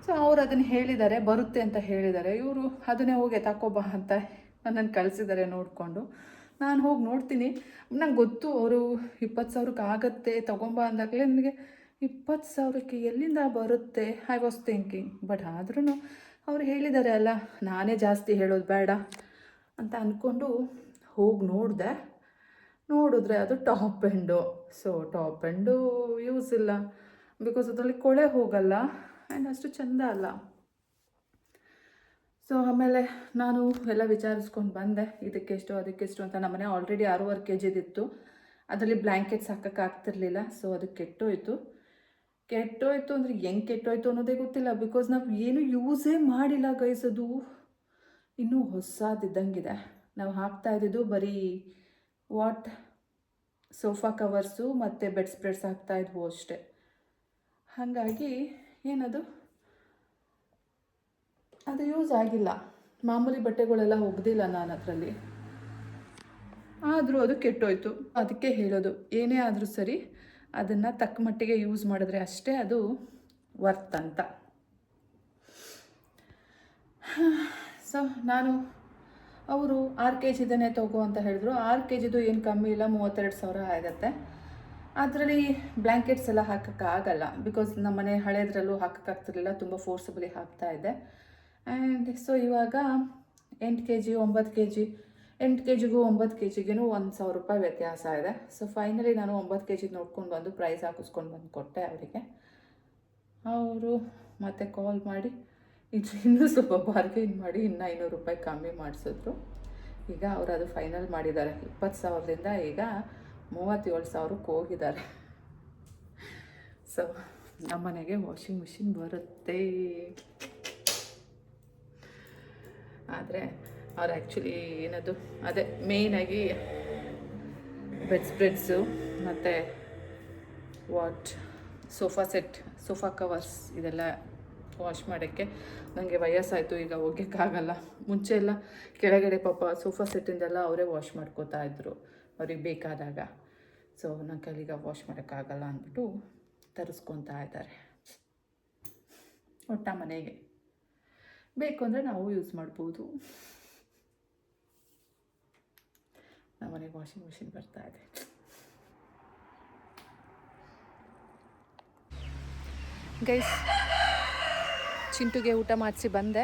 ಸೊ ಅವ್ರು ಅದನ್ನು ಹೇಳಿದ್ದಾರೆ, ಬರುತ್ತೆ ಅಂತ ಹೇಳಿದ್ದಾರೆ. ಇವರು ಅದನ್ನೇ ಹೋಗಿ ತಗೋಬಾ ಅಂತ ನನ್ನನ್ನು ಕಳಿಸಿದ್ದಾರೆ ನೋಡಿಕೊಂಡು. ನಾನು ಹೋಗಿ ನೋಡ್ತೀನಿ. ನಂಗೆ ಗೊತ್ತು ಅವರು 20,000ಕ್ಕೆ ಆಗುತ್ತೆ ತೊಗೊಂಬ ಅಂದಾಗಲೇ ನನಗೆ 20,000ಕ್ಕೆ ಎಲ್ಲಿಂದ ಬರುತ್ತೆ ಐ ವಾಸ್ ಥಿಂಕಿಂಗ್. ಬಟ್ ಆದ್ರೂ ಅವ್ರು ಹೇಳಿದ್ದಾರೆ ಅಲ್ಲ, ನಾನೇ ಜಾಸ್ತಿ ಹೇಳೋದು ಬೇಡ ಅಂತ ಅಂದ್ಕೊಂಡು ಹೋಗಿ ನೋಡಿದ್ರೆ ಅದು top end. So top end use ಇಲ್ಲ, ಬಿಕಾಸ್ ಅದರಲ್ಲಿ ಕೊಳೆ ಹೋಗಲ್ಲ ಆ್ಯಂಡ್ ಅಷ್ಟು ಚೆಂದ ಅಲ್ಲ. ಸೊ ಆಮೇಲೆ ನಾನು ಎಲ್ಲ ವಿಚಾರಿಸ್ಕೊಂಡು ಬಂದೆ, ಇದಕ್ಕೆಷ್ಟು ಅದಕ್ಕೆಷ್ಟು ಅಂತ. ನಮ್ಮನೆ ಆಲ್ರೆಡಿ 6.5 kg ಇತ್ತು, ಅದರಲ್ಲಿ ಬ್ಲ್ಯಾಂಕೆಟ್ಸ್ ಹಾಕೋಕ್ಕಾಗ್ತಿರ್ಲಿಲ್ಲ. ಸೊ ಅದು ಕೆಟ್ಟೋಯ್ತು ಅಂದರೆ ಹೆಂಗೆ ಕೆಟ್ಟೋಯ್ತು ಅನ್ನೋದೇ ಗೊತ್ತಿಲ್ಲ, ಬಿಕಾಸ್ ನಾವು ಏನು ಯೂಸೇ ಮಾಡಿಲ್ಲ ಗೈಸ್. ಅದು ಇನ್ನೂ ಹೊಸದಿದ್ದಂಗಿದೆ. ನಾವು ಹಾಕ್ತಾ ಇದ್ದಿದ್ದು ಬರೀ ಸೋಫಾ ಕವರ್ಸು ಮತ್ತು ಬೆಡ್ ಸ್ಪ್ರೆಡ್ಸ್ ಹಾಕ್ತಾಯಿದ್ವು ಅಷ್ಟೇ. ಹಾಗಾಗಿ ಏನದು ಅದು ಯೂಸ್ ಆಗಿಲ್ಲ. ಮಾಮೂಲಿ ಬಟ್ಟೆಗಳೆಲ್ಲ ಒಗ್ದಿಲ್ಲ ನಾನು ಅದರಲ್ಲಿ, ಆದರೂ ಅದು ಕೆಟ್ಟೋಯ್ತು. ಅದಕ್ಕೆ ಹೇಳೋದು, ಏನೇ ಆದರೂ ಸರಿ ಅದನ್ನು ತಕ್ಕ ಮಟ್ಟಿಗೆ ಯೂಸ್ ಮಾಡಿದ್ರೆ ಅಷ್ಟೇ ಅದು ವರ್ತ್ ಅಂತ. ಸೊ ನಾನು ಅವರು 6 kgದನ್ನೇ ತಗೋ ಅಂತ ಹೇಳಿದ್ರು. 6 kgದು ಏನು ಕಮ್ಮಿ ಇಲ್ಲ, 32,000 ಆಗುತ್ತೆ. ಅದರಲ್ಲಿ ಬ್ಲ್ಯಾಂಕೆಟ್ಸ್ ಎಲ್ಲ ಹಾಕೋಕ್ಕಾಗಲ್ಲ, ಬಿಕಾಸ್ ನಮ್ಮ ಮನೆ ಹಳೇದ್ರಲ್ಲೂ ಹಾಕೋಕ್ಕಾಗ್ತಿರ್ಲಿಲ್ಲ, ತುಂಬ ಫೋರ್ಸಬಲಿ ಹಾಕ್ತಾಯಿದ್ದೆ. ಆ್ಯಂಡ್ ಸೊ ಇವಾಗ 8 kg 9 kg 8 kgಗೂ 9 kgಗೂ 1,000 ರೂಪಾಯಿ ವ್ಯತ್ಯಾಸ ಇದೆ. ಸೊ ಫೈನಲಿ ನಾನು 9 kg ನೋಡ್ಕೊಂಡು ಬಂದು ಪ್ರೈಸ್ ಹಾಕಿಸ್ಕೊಂಡು ಬಂದು ಕೊಟ್ಟೆ ಅವರಿಗೆ. ಅವರು ಮತ್ತೆ ಕಾಲ್ ಮಾಡಿ ಇನ್ನೂ ಸ್ವಲ್ಪ ಬಾರ್ಗೈನ್ ಮಾಡಿ ಇನ್ನೂ 500 ರೂಪಾಯಿ ಕಮ್ಮಿ ಮಾಡಿಸಿದ್ರು. ಈಗ ಅವರು ಅದು ಫೈನಲ್ ಮಾಡಿದ್ದಾರೆ. 20,000ದಿಂದ ಈಗ 37,000ಕ್ಕೆ ಹೋಗಿದ್ದಾರೆ. ಸೊ ನಮ್ಮ ಮನೆಗೆ ವಾಷಿಂಗ್ ಮಿಷಿನ್ ಬರುತ್ತೆ. ಆದರೆ ಅವ್ರು ಆ್ಯಕ್ಚುಲಿ ಏನದು ಅದೇ ಮೇಯ್ನಾಗಿ ಬೆಡ್ಸ್ಪ್ರೆಡ್ಸು ಮತ್ತು ಸೋಫಾ ಸೆಟ್, ಸೋಫಾ ಕವರ್ಸ್ ಇದೆಲ್ಲ ವಾಶ್ ಮಾಡೋಕ್ಕೆ ನನಗೆ ವಯಸ್ಸಾಯಿತು, ಈಗ ಹೋಗ್ಯೋಕ್ಕಾಗಲ್ಲ. ಮುಂಚೆ ಎಲ್ಲ ಕೆಳಗಡೆ ಪಾಪ ಸೋಫಾ ಸೆಟ್ಟಿಂದೆಲ್ಲ ಅವರೇ ವಾಶ್ ಮಾಡ್ಕೋತಾ ಇದ್ದರು ಅವ್ರಿಗೆ ಬೇಕಾದಾಗ. ಸೊ ನನ್ನ ಕೈಲಿಗ ವಾಶ್ ಮಾಡೋಕ್ಕಾಗಲ್ಲ ಅಂದ್ಬಿಟ್ಟು ತರಿಸ್ಕೊತಾ ಇದ್ದಾರೆ. ಒಟ್ಟ ಮನೆಗೆ ಬೇಕು ಅಂದರೆ ನಾವು ಯೂಸ್ ಮಾಡ್ಬೋದು. ನಮ್ಮ ಮನೆಗೆ ವಾಷಿಂಗ್ ಮಿಷಿನ್ ಬರ್ತಾ ಇದೆ. ಗೈಸ್, ಚಿಂಟುಗೆ ಊಟ ಮಾಡಿಸಿ ಬಂದೆ.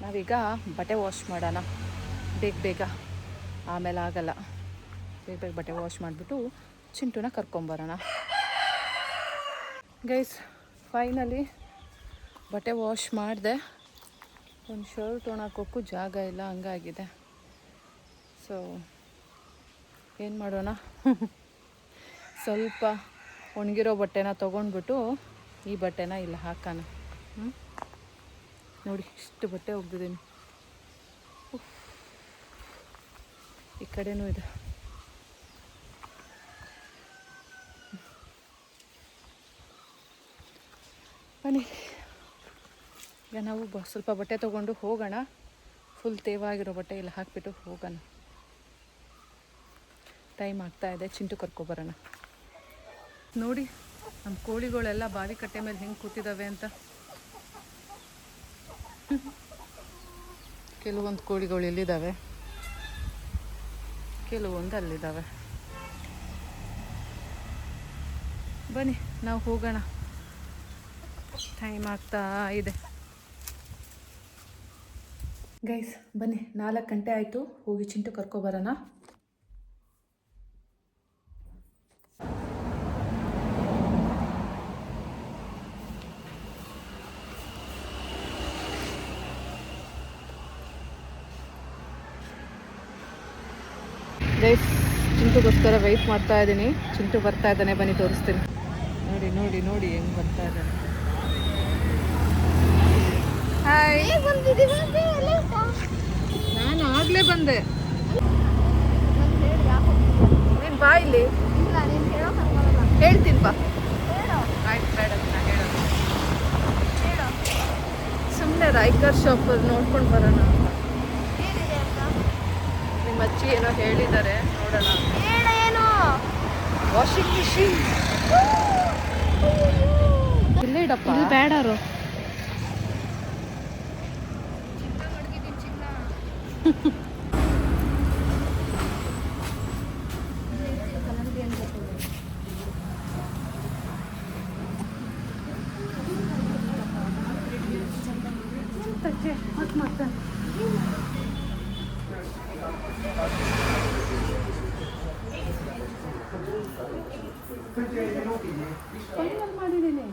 ನಾವೀಗ ಬಟ್ಟೆ ವಾಶ್ ಮಾಡೋಣ ಬೇಗ, ಆಮೇಲೆ ಆಗಲ್ಲ. ಬೇಗ ಬಟ್ಟೆ ವಾಶ್ ಮಾಡಿಬಿಟ್ಟು ಚಿಂಟುನ ಕರ್ಕೊಂಬರೋಣ. ಗೈಸ್, ಫೈನಲಿ ಬಟ್ಟೆ ವಾಶ್ ಮಾಡಿದೆ. ಒಂದು ಶರ್ಟ್ ಒಣಾಕೋಕ್ಕೂ ಜಾಗ ಇಲ್ಲ, ಹಂಗಾಗಿದೆ. ಸೊ ಏನು ಮಾಡೋಣ, ಸ್ವಲ್ಪ ಒಣಗಿರೋ ಬಟ್ಟೆನ ತೊಗೊಂಡ್ಬಿಟ್ಟು ಈ ಬಟ್ಟೆನ ಇಲ್ಲಿ ಹಾಕೋಣ. ನೋಡಿ, ಇಷ್ಟು ಬಟ್ಟೆ ಒಗ್ದಿದ್ದೀನಿ. ಈ ಕಡೆನೂ ಇದೆ. ಬನ್ನಿ, ಈಗ ನಾವು ಸ್ವಲ್ಪ ಬಟ್ಟೆ ತೊಗೊಂಡು ಹೋಗೋಣ. ಫುಲ್ ತೇವಾಗಿರೋ ಬಟ್ಟೆ ಇಲ್ಲಿ ಹಾಕಿಬಿಟ್ಟು ಹೋಗೋಣ. ಟೈಮ್ ಆಗ್ತಾಯಿದೆ, ಚಿಂಟು ಕರ್ಕೊಬರೋಣ. ನೋಡಿ ನಮ್ಮ ಕೋಳಿಗಳೆಲ್ಲ ಬಾವಿ ಕಟ್ಟೆ ಮೇಲೆ ಹೆಂಗೆ ಕೂತಿದ್ದಾವೆ ಅಂತ. ಕೆಲವೊಂದು ಕೋಳಿಗಳು ಇಲ್ಲಿದ್ದಾವೆ, ಕೆಲವೊಂದು ಅಲ್ಲಿದ್ದಾವೆ. ಬನ್ನಿ ನಾವು ಹೋಗೋಣ, ಟೈಮ್ ಆಗ್ತಾ ಇದೆ. ಗೈಸ್ ಬನ್ನಿ, 4 ಗಂಟೆ ಆಯಿತು. ಹೋಗಿ ಚಿಂಟು ಕರ್ಕೊಬರೋಣ. ಗೈಸ್, ಚಿಂಟುಗೋಸ್ಕರ ವೆಯ್ಟ್ ಮಾಡ್ತಾ ಇದ್ದೀನಿ. ಚಿಂಟು ಬರ್ತಾ ಇದ್ದಾನೆ, ಬನ್ನಿ ತೋರಿಸ್ತೀನಿ. ನೋಡಿ ನೋಡಿ ನೋಡಿ ಹೆಂಗೆ ಬರ್ತಾ ಇದ್ದಾನೆ. ಹಾಯ್, ನಾನು ಆಗಲೇ ಬಂದೆ. ನೀನು ಬಾ ಇಲ್ಲಿ, ಹೇಳ್ತೀನಿ ಬಾ. ಆಯ್ತು, ಬೇಡ ನಾನು ಹೇಳೋದು. ಸುಮ್ಮನೆ ರೈಕರ್ ಶಾಪಲ್ಲಿ ನೋಡ್ಕೊಂಡು ಬರೋಣ. ನಿಮ್ಮ ಅಜ್ಜಿ ಏನೋ ಹೇಳಿದ್ದಾರೆ, ನೋಡೋಣ. ವಾಷಿಂಗ್ ಮಿಷಿನ್ ಇಲ್ಲೇ ಇಡಪ್ಪ. ಬೇಡರು ಮಾಡಿದ್ದೀನಿ.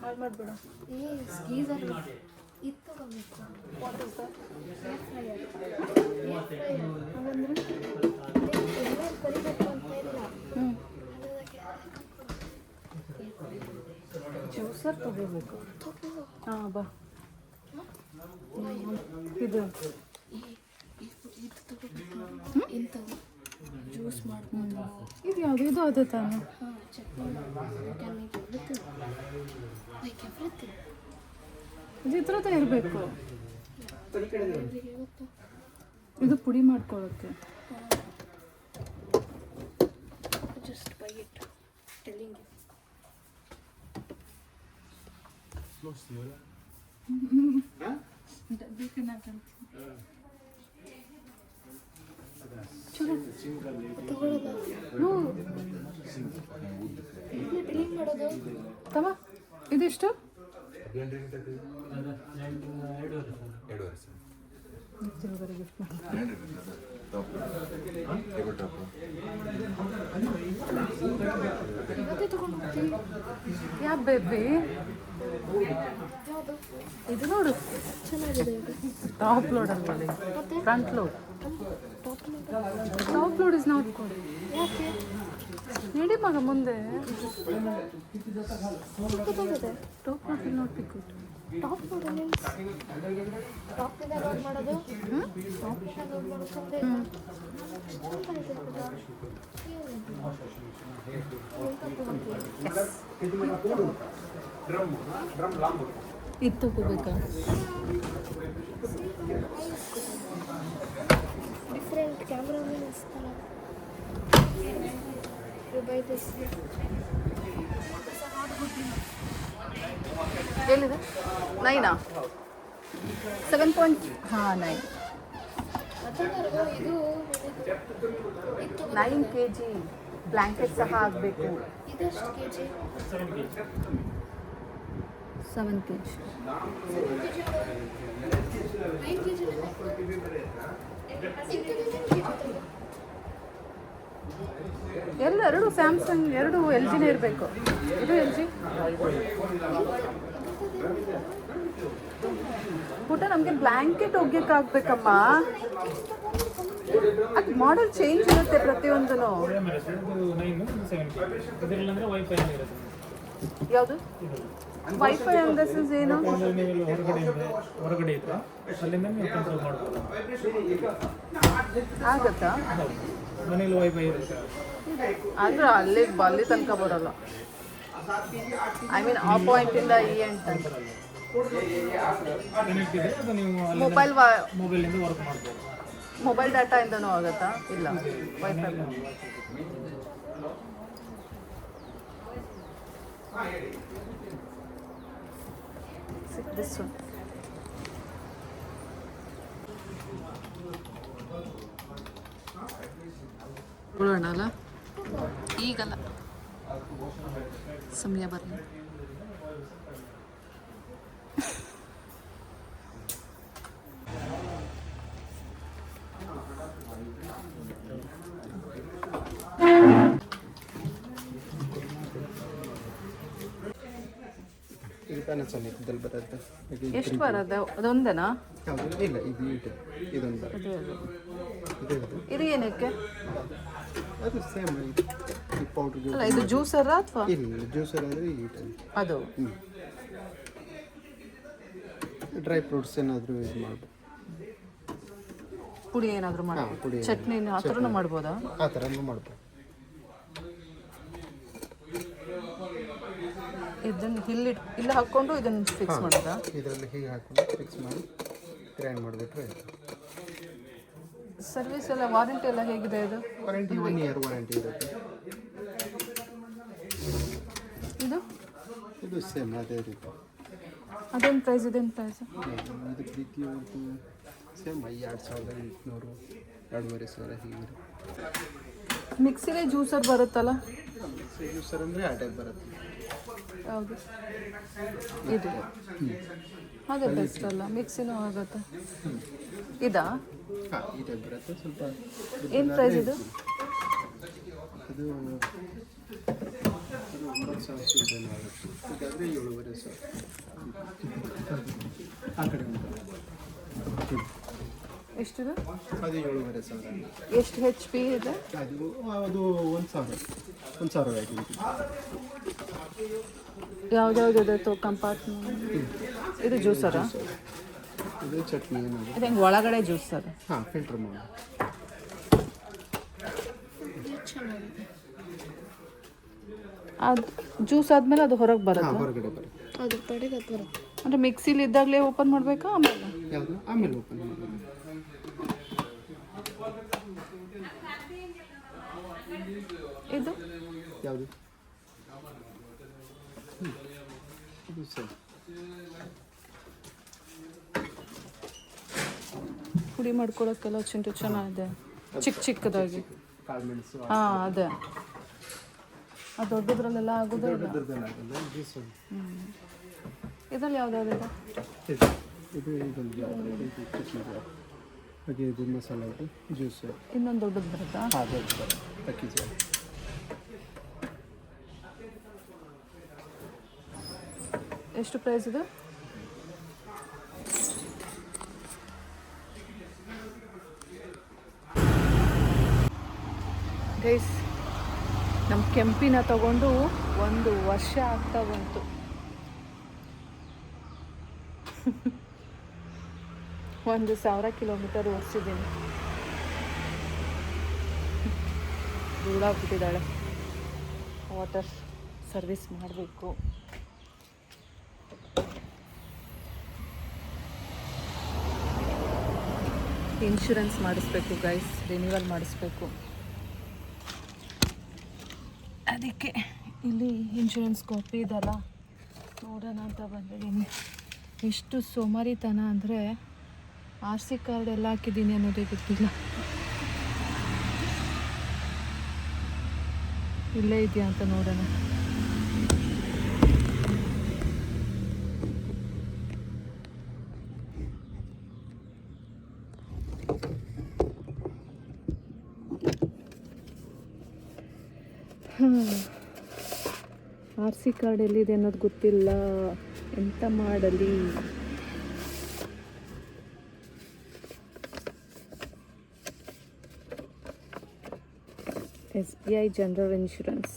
ಹಾಳು ಮಾಡ್ಬೇಡ. ಜ್ಯೂಸರ್ ತಗೋಬೇಕು. ಹಾಂ ಬಾ. ಇದು ಜ್ಯೂಸ್ ಮಾಡ್ಬೋದು. ಇದು ಯಾವುದು? ಇದು ಅದೇ ತಾನೆ. ಇದು ಈ ಥರದ್ದು ಇರಬೇಕು. ಇದು ಪುಡಿ ಮಾಡ್ಕೊಳ್ಳೋಕ್ಕೆ. Just buy it, telling you. ಡಬ್ಬಿ ಕನ್ನಡ ಚಲೋ ತಗೊಳ್ಳೋದ ಹ್ಞೂ ಡಿಲೀಟ್ ಮಾಡೋದು ತಮ್ಮ ಇದಿಷ್ಟು ಗಿಫ್ಟ್ ಮಾಡಿ ಇವತ್ತೇ ತಗೊಂಡು ಹೋಗ್ತೀನಿ. ಯಾ ಬೇಬಿ ಯಾವುದು ಇದು ನೋಡು ಚೆನ್ನಾಗಿದೆ ಇದು. ಟಾಪ್ ಲೋಡ್ ಅಲ್ವಾ ಮತ್ತೆ front load top load is not good ಯಾಕೆ ನಡಿ ಮಗ ಮುಂದೆ ಚಿಕ್ಕದಾಗಿದೆ. Top load will not be good top ನೋಡು ಟಾಪಿಂದ ಲೋಡ್ ಮಾಡೋದು ಟಾಪಿಂದ ಲೋಡ್ ಮಾಡೋಕ್ಕಂದ್ರೆ ಇದು ತಗೋಬೇಕಾ ಡಿಫ್ರೆಂಟ್ ಕ್ಯಾಮ್ರಾ ಇಸ್ತಲ್ಲ ಯು ಬೈ ದಿಸ್ ಎಲ್ಲಿದೆ 9 7 ಹಾಂ 9 ಇದು 9 kg ಬ್ಲ್ಯಾಂಕೆಟ್ ಸಹ ಆಗಬೇಕು ಇದೆಷ್ಟು K G 7 kg 9 K G ಎರಡು ಸ್ಯಾಮ್ಸಂಗ್ ಎರಡು ಎಲ್ ಜಿನೇ ಇರಬೇಕು ಇದು ಎಲ್ ಜಿ ಪುಟ ನಮಗೆ ಬ್ಲ್ಯಾಂಕೆಟ್ ಒಗ್ಯಕ್ಕಾಗಬೇಕಮ್ಮ ಅದು ಮಾಡೆಲ್ ಚೇಂಜ್ ಇರುತ್ತೆ ಪ್ರತಿಯೊಂದೂ ಯಾವುದು ವೈಫೈ ಅಂದ್ರೆ ಏನು ಹೊರಗಡೆ ಇದ್ರೆ ಅಲ್ಲಿಂದ ನೀವು ಕಂಟ್ರೋಲ್ ಮಾಡ್ಬೋದು. ಆಗತ್ತಾ ಮನೇಲಿ ವೈಫೈ ಇರುತ್ತೆ. ಆದ್ರೆ ಅಲ್ಲಿ ತನಕ ಬರಲ್ಲ ಐ ಮೀನ್ ಆ ಪಾಯಿಂಟಿಂದ ಈ ಎಂಡ್ ಕನೆಕ್ಟ್ ಇದೆ ಅದು ನೀವು ಮೊಬೈಲಿಂದ ವರ್ಕ್ ಮಾಡ್ಬೋದು. ಮೊಬೈಲ್ ಡಾಟಾ ಇಂದನೂ ಆಗುತ್ತಾ ಇಲ್ಲ ವೈಫೈ ದಿಸ್ ಒನ್ ನೋಡೋಣ ಅಲ್ಲ ಈಗಲ್ಲ ಸಮಯ ಬರಲಿ ಪ್ಯಾನಾಸೋನಿಕ್ದಲ್ಲಿ ಬರುತ್ತೆ. ಎಷ್ಟು ಬರೋದು ಅದೊಂದೇನಾ ಹೌದು ಇಲ್ಲ ಇದು ಇದೊಂದು ಬರುತ್ತೆ. ಇದು ಏನಕ್ಕೆ ಅದು ಸೇಮ್ ಈ ಪೌಡ್ರ್ ಅಲ್ಲ ಇದು ಜ್ಯೂಸರ ಅಥವಾ ಇಲ್ಲ ಜ್ಯೂಸರ್ ಅಂದರೆ ಈ ಟೈಪ್ ಅದು ಡ್ರೈ ಫ್ರೂಟ್ಸ್ ಏನಾದರೂ ಯೂಸ್ ಮಾಡ್ಬೋದು. ಪುಡಿ ಏನಾದರೂ ಪುಡಿ ಮಾಡ್ಬೋದು ಚಟ್ನಿ ಆ ಥರನೂ ಮಾಡ್ಬೋದಾ ಆ ಥರನೂ ಮಾಡ್ಬೋದು. ಇದನ್ನು ಇಲ್ಲಿ ಹಾಕ್ಕೊಂಡು ಇದನ್ನು ಫಿಕ್ಸ್ ಮಾಡೋದಾ ಇದರಲ್ಲಿ ಹೀಗೆ ಹಾಕ್ಕೊಂಡು ಫಿಕ್ಸ್ ಮಾಡಿ ಗ್ರೈಂಡ್ ಮಾಡಿಬಿಟ್ರೆ ಆಯಿತು. ಸರ್ವಿಸ್ ಎಲ್ಲ ವಾರಂಟಿ ಎಲ್ಲ ಹೇಗಿದೆ ಇದು ವಾರಂಟಿ 1 ಇಯರ್ ವಾರಂಟಿ ಇರುತ್ತೆ. ಇದು ಸೇಮ್ ಅದೇ ರೀತಿ. ಅದೇನು ಪ್ರೈಸ್ ಇದೇನು ಪ್ರೈಸ್ ಇದು ಪ್ರೀತಿ ಅವ್ರದ್ದು ಸೇಮ್ 2800 2,500 ಹೀಗೆ. ಮಿಕ್ಸಿಲೇ ಜ್ಯೂಸರ್ ಬರುತ್ತಲ್ಲ ಜ್ಯೂಸರ್ ಅಂದರೆ ಆ ಟೈಪ್ ಬರುತ್ತೆ. ಯಾವುದು ಇದು ಅದೇ ಬೆಸ್ಟ್ ಅಲ್ಲ ಮಿಕ್ಸಿನೂ ಆಗುತ್ತೆ ಇದಾ ಹಾಂ ಈ ಟೈಪ್ ಬರುತ್ತೆ. ಸ್ವಲ್ಪ ಏನು ಪ್ರೈಸ್ ಇದು ಅದು 9,000 ರೂಪಾಯಿ ಆಗುತ್ತೆ. ಇದಾದರೆ 7,500 ಆ ಕಡೆ ಉಂಟು. ಎಷ್ಟಿದೆ ಅದು 7,500 ಎಷ್ಟು ಹೆಚ್ ಪಿ ಇದೆ ಅದು 1,000 ಆಯಿತು. ಯಾವ್ದಾವ್ದಿದೆ ಕಂಪಾರ್ಟ್ಮೆಂಟ್ ಇದು ಜ್ಯೂಸರಾ ಇದು ಚಟ್ನಿ ಏನಾದರೂ ಇದು ಹೆಂಗೆ ಒಳಗಡೆ ಜ್ಯೂಸರ್ ಹಾಂ ಫಿಲ್ಟರ್ ಮಾಡಿ ಅದು ಜ್ಯೂಸ್ ಆದಮೇಲೆ ಅದು ಹೊರಗೆ ಬರುತ್ತೆ ಹೊರಗಡೆ ಬರುತ್ತೆ. ಅದು ಪಡೆಗೆ ಅದು ಬರುತ್ತೆ. ಅಂದರೆ ಮಿಕ್ಸಿಲಿ ಇದ್ದಾಗಲೇ ಓಪನ್ ಮಾಡಬೇಕಾ ಆಮೇಲೆ ಯಾವುದು ಆಮೇಲೆ ಓಪನ್ ಮಾಡೋದು. ಇದು ಯಾವುದು ಇದು ಸರಿ. ಪುಡಿ ಮಾಡ್ಕೊಳಕ್ಕೆಲ್ಲ ಚೆನ್ನಾಗಿದೆ ಚಿಕ್ಕ ಚಿಕ್ಕದಾಗಿ ಕಾಳು ಮೆಣಸು ಹಾಂ ಅದೇ ಅದು ದೊಡ್ಡದ್ರಲ್ಲೆಲ್ಲ ಆಗೋದೇ ಇಲ್ಲ. ದೊಡ್ಡದೆಲ್ಲ ಆಗಲ್ಲ ಜ್ಯೂಸ್ ಇದ್ರಲ್ಲಿ ಯಾವ್ದಾವ್ದಿದೆ? ಇದು ಇದೊಂದು ಚಟ್ನಿ ಹಾಗೆ ಇದು ಮಸಾಲ ಜ್ಯೂಸ್ ಇನ್ನೊಂದು ದೊಡ್ಡದು ಬರುತ್ತಾ? ಹಾಂ ದೊಡ್ಡದು ಅಕ್ಕಿ ಜೋಳ. ಎಷ್ಟು ಪ್ರೈಸ್ ಇದು? ಗೈಸ್ ನಮ್ಮ ಕೆಂಪಿನ ತಗೊಂಡು 1 ವರ್ಷ ಆಗ್ತಾ ಬಂತು. ಒಂದು 1000 ಕಿಲೋಮೀಟರ್ ಓಡಿಸಿದ್ದೀನಿ. ಧೂಳಾಗ್ಬಿಟ್ಟಿದ್ದಾಳೆ. ವಾಟರ್ ಸರ್ವಿಸ್ ಮಾಡಬೇಕು. ಇನ್ಶೂರೆನ್ಸ್ ಮಾಡಿಸ್ಬೇಕು ಗೈಸ್, ರಿನ್ಯೂವಲ್ ಮಾಡಿಸ್ಬೇಕು. ಅದಕ್ಕೆ ಇಲ್ಲಿ ಇನ್ಶೂರೆನ್ಸ್ ಕಾಪಿ ಇದಲ್ಲ, ನೋಡೋಣ ಅಂತ ಬಂದಿದ್ದೀನಿ. ಎಷ್ಟು ಸೋಮಾರಿತನ ಅಂದರೆ RC ಕಾರ್ಡ್ ಎಲ್ಲ ಹಾಕಿದ್ದೀನಿ ಅನ್ನೋದೇ ಗೊತ್ತಿಲ್ಲ. ಇಲ್ಲೇ ಇದೆಯಾ ಅಂತ ನೋಡೋಣ. RC ಕಾರ್ಡ್ ಎಲ್ಲಿದೆ ಅನ್ನೋದು ಗೊತ್ತಿಲ್ಲ, ಎಂತ ಮಾಡಲಿ. SBI general insurance.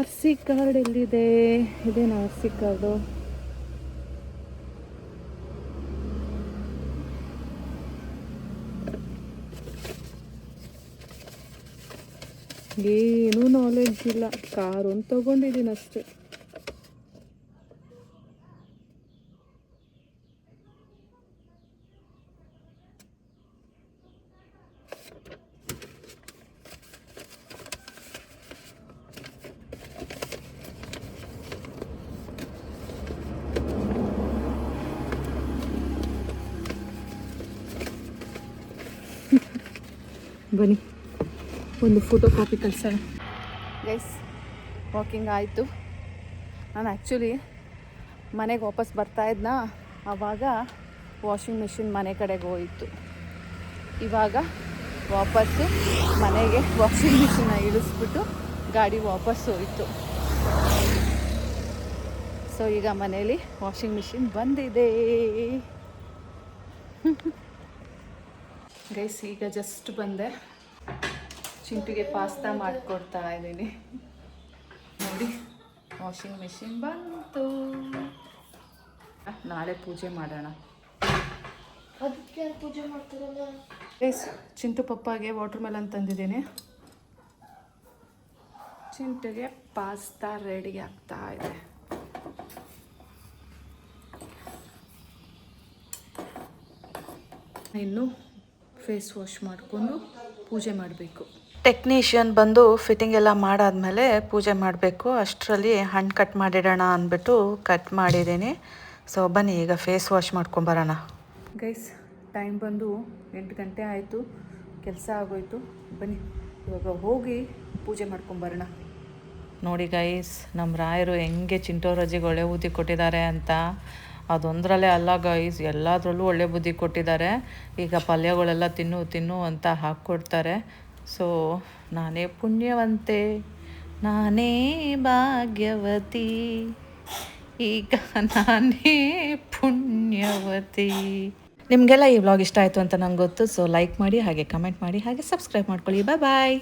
RC card ಎಲ್ಲಿದೆ? ಇದೇನು RC ಕಾರ್ಡು? ಏನೂ ನಾಲೆಡ್ಜ್ ಇಲ್ಲ. ಕಾರು ಒಂದು ತೊಗೊಂಡಿದ್ದೀನಿ ಅಷ್ಟೇ. ಬನ್ನಿ ಒಂದು ಫೋಟೋ ಕಾಪಿ ಕಳ್ಸೋಣ. ಗೈಸ್ ವಾಕಿಂಗ್ ಆಯಿತು. ನಾನು ಆ್ಯಕ್ಚುಲಿ ಮನೆಗೆ ವಾಪಸ್ ಬರ್ತಾಯಿದ್ನ, ಆವಾಗ ವಾಷಿಂಗ್ ಮಿಷಿನ್ ಮನೆ ಕಡೆಗೆ ಹೋಯಿತು. ಇವಾಗ ವಾಪಸ್ಸು ಮನೆಗೆ ವಾಷಿಂಗ್ ಮಿಷಿನ್ನ ಇಳಿಸ್ಬಿಟ್ಟು ಗಾಡಿ ವಾಪಸ್ ಹೋಯಿತು. ಸೊ ಈಗ ಮನೇಲಿ ವಾಷಿಂಗ್ ಮಿಷಿನ್ ಬಂದಿದೆ. ಗೈಸ್ ಈಗ ಜಸ್ಟ್ ಬಂದೆ. ಚಿಂಟಿಗೆ ಪಾಸ್ತಾ ಮಾಡಿಕೊಡ್ತಾ ಇದ್ದೀನಿ. ನೋಡಿ ವಾಷಿಂಗ್ ಮಿಷಿನ್ ಬಂತು. ನಾಳೆ ಪೂಜೆ ಮಾಡೋಣ. ಅದಕ್ಕೆ ಯಾರು ಪೂಜೆ ಮಾಡ್ತಾರಲ್ಲ? ಗೈಸ್ ಚಿಂಟು ಪಪ್ಪಾಗೆ ವಾಟರ್ ಮೆಲನ್ ತಂದಿದ್ದೀನಿ. ಚಿಂಟಿಗೆ ಪಾಸ್ತಾ ರೆಡಿ ಆಗ್ತಾ ಇದೆ. ಇನ್ನು ಫೇಸ್ ವಾಶ್ ಮಾಡಿಕೊಂಡು ಪೂಜೆ ಮಾಡಬೇಕು. ಟೆಕ್ನಿಷಿಯನ್ ಬಂದು ಫಿಟ್ಟಿಂಗ್ ಎಲ್ಲ ಮಾಡಾದ್ಮೇಲೆ ಪೂಜೆ ಮಾಡಬೇಕು. ಅಷ್ಟರಲ್ಲಿ ಹಣ್ಣು ಕಟ್ ಮಾಡಿಡೋಣ ಅಂದ್ಬಿಟ್ಟು ಕಟ್ ಮಾಡಿದ್ದೀನಿ. ಸೊ ಬನ್ನಿ ಈಗ ಫೇಸ್ ವಾಶ್ ಮಾಡ್ಕೊಂಬರೋಣ. ಗೈಸ್ ಟೈಮ್ ಬಂದು 8 ಗಂಟೆ ಆಯಿತು. ಕೆಲಸ ಆಗೋಯ್ತು. ಬನ್ನಿ ಇವಾಗ ಹೋಗಿ ಪೂಜೆ ಮಾಡ್ಕೊಂಬರೋಣ. ನೋಡಿ ಗೈಸ್ ನಮ್ಮ ರಾಯರು ಹೆಂಗೆ ಚಿಂಟೋರಜ್ಜಿಗೆ ಒಳ್ಳೆ ಬುದ್ಧಿ ಕೊಟ್ಟಿದ್ದಾರೆ ಅಂತ. ಅದೊಂದರಲ್ಲೇ ಅಲ್ಲ ಗೈಸ್, ಎಲ್ಲದರಲ್ಲೂ ಒಳ್ಳೆ ಬುದ್ಧಿ ಕೊಟ್ಟಿದ್ದಾರೆ. ಈಗ ಪಲ್ಯಗಳೆಲ್ಲ ತಿನ್ನು ಅಂತ ಹಾಕ್ಕೊಡ್ತಾರೆ. ಸೊ ನಾನೇ ಪುಣ್ಯವಂತೆ, ನಾನೇ ಭಾಗ್ಯವತಿ, ಈಗ ನಾನೇ ಪುಣ್ಯವತಿ. ನಿಮಗೆಲ್ಲ ಈ ವ್ಲಾಗ್ ಇಷ್ಟ ಆಯಿತು ಅಂತ ನಂಗೆ ಗೊತ್ತು. ಸೊ ಲೈಕ್ ಮಾಡಿ, ಹಾಗೆ ಕಮೆಂಟ್ ಮಾಡಿ, ಹಾಗೆ ಸಬ್ಸ್ಕ್ರೈಬ್ ಮಾಡ್ಕೊಳ್ಳಿ. ಬಾಯ್.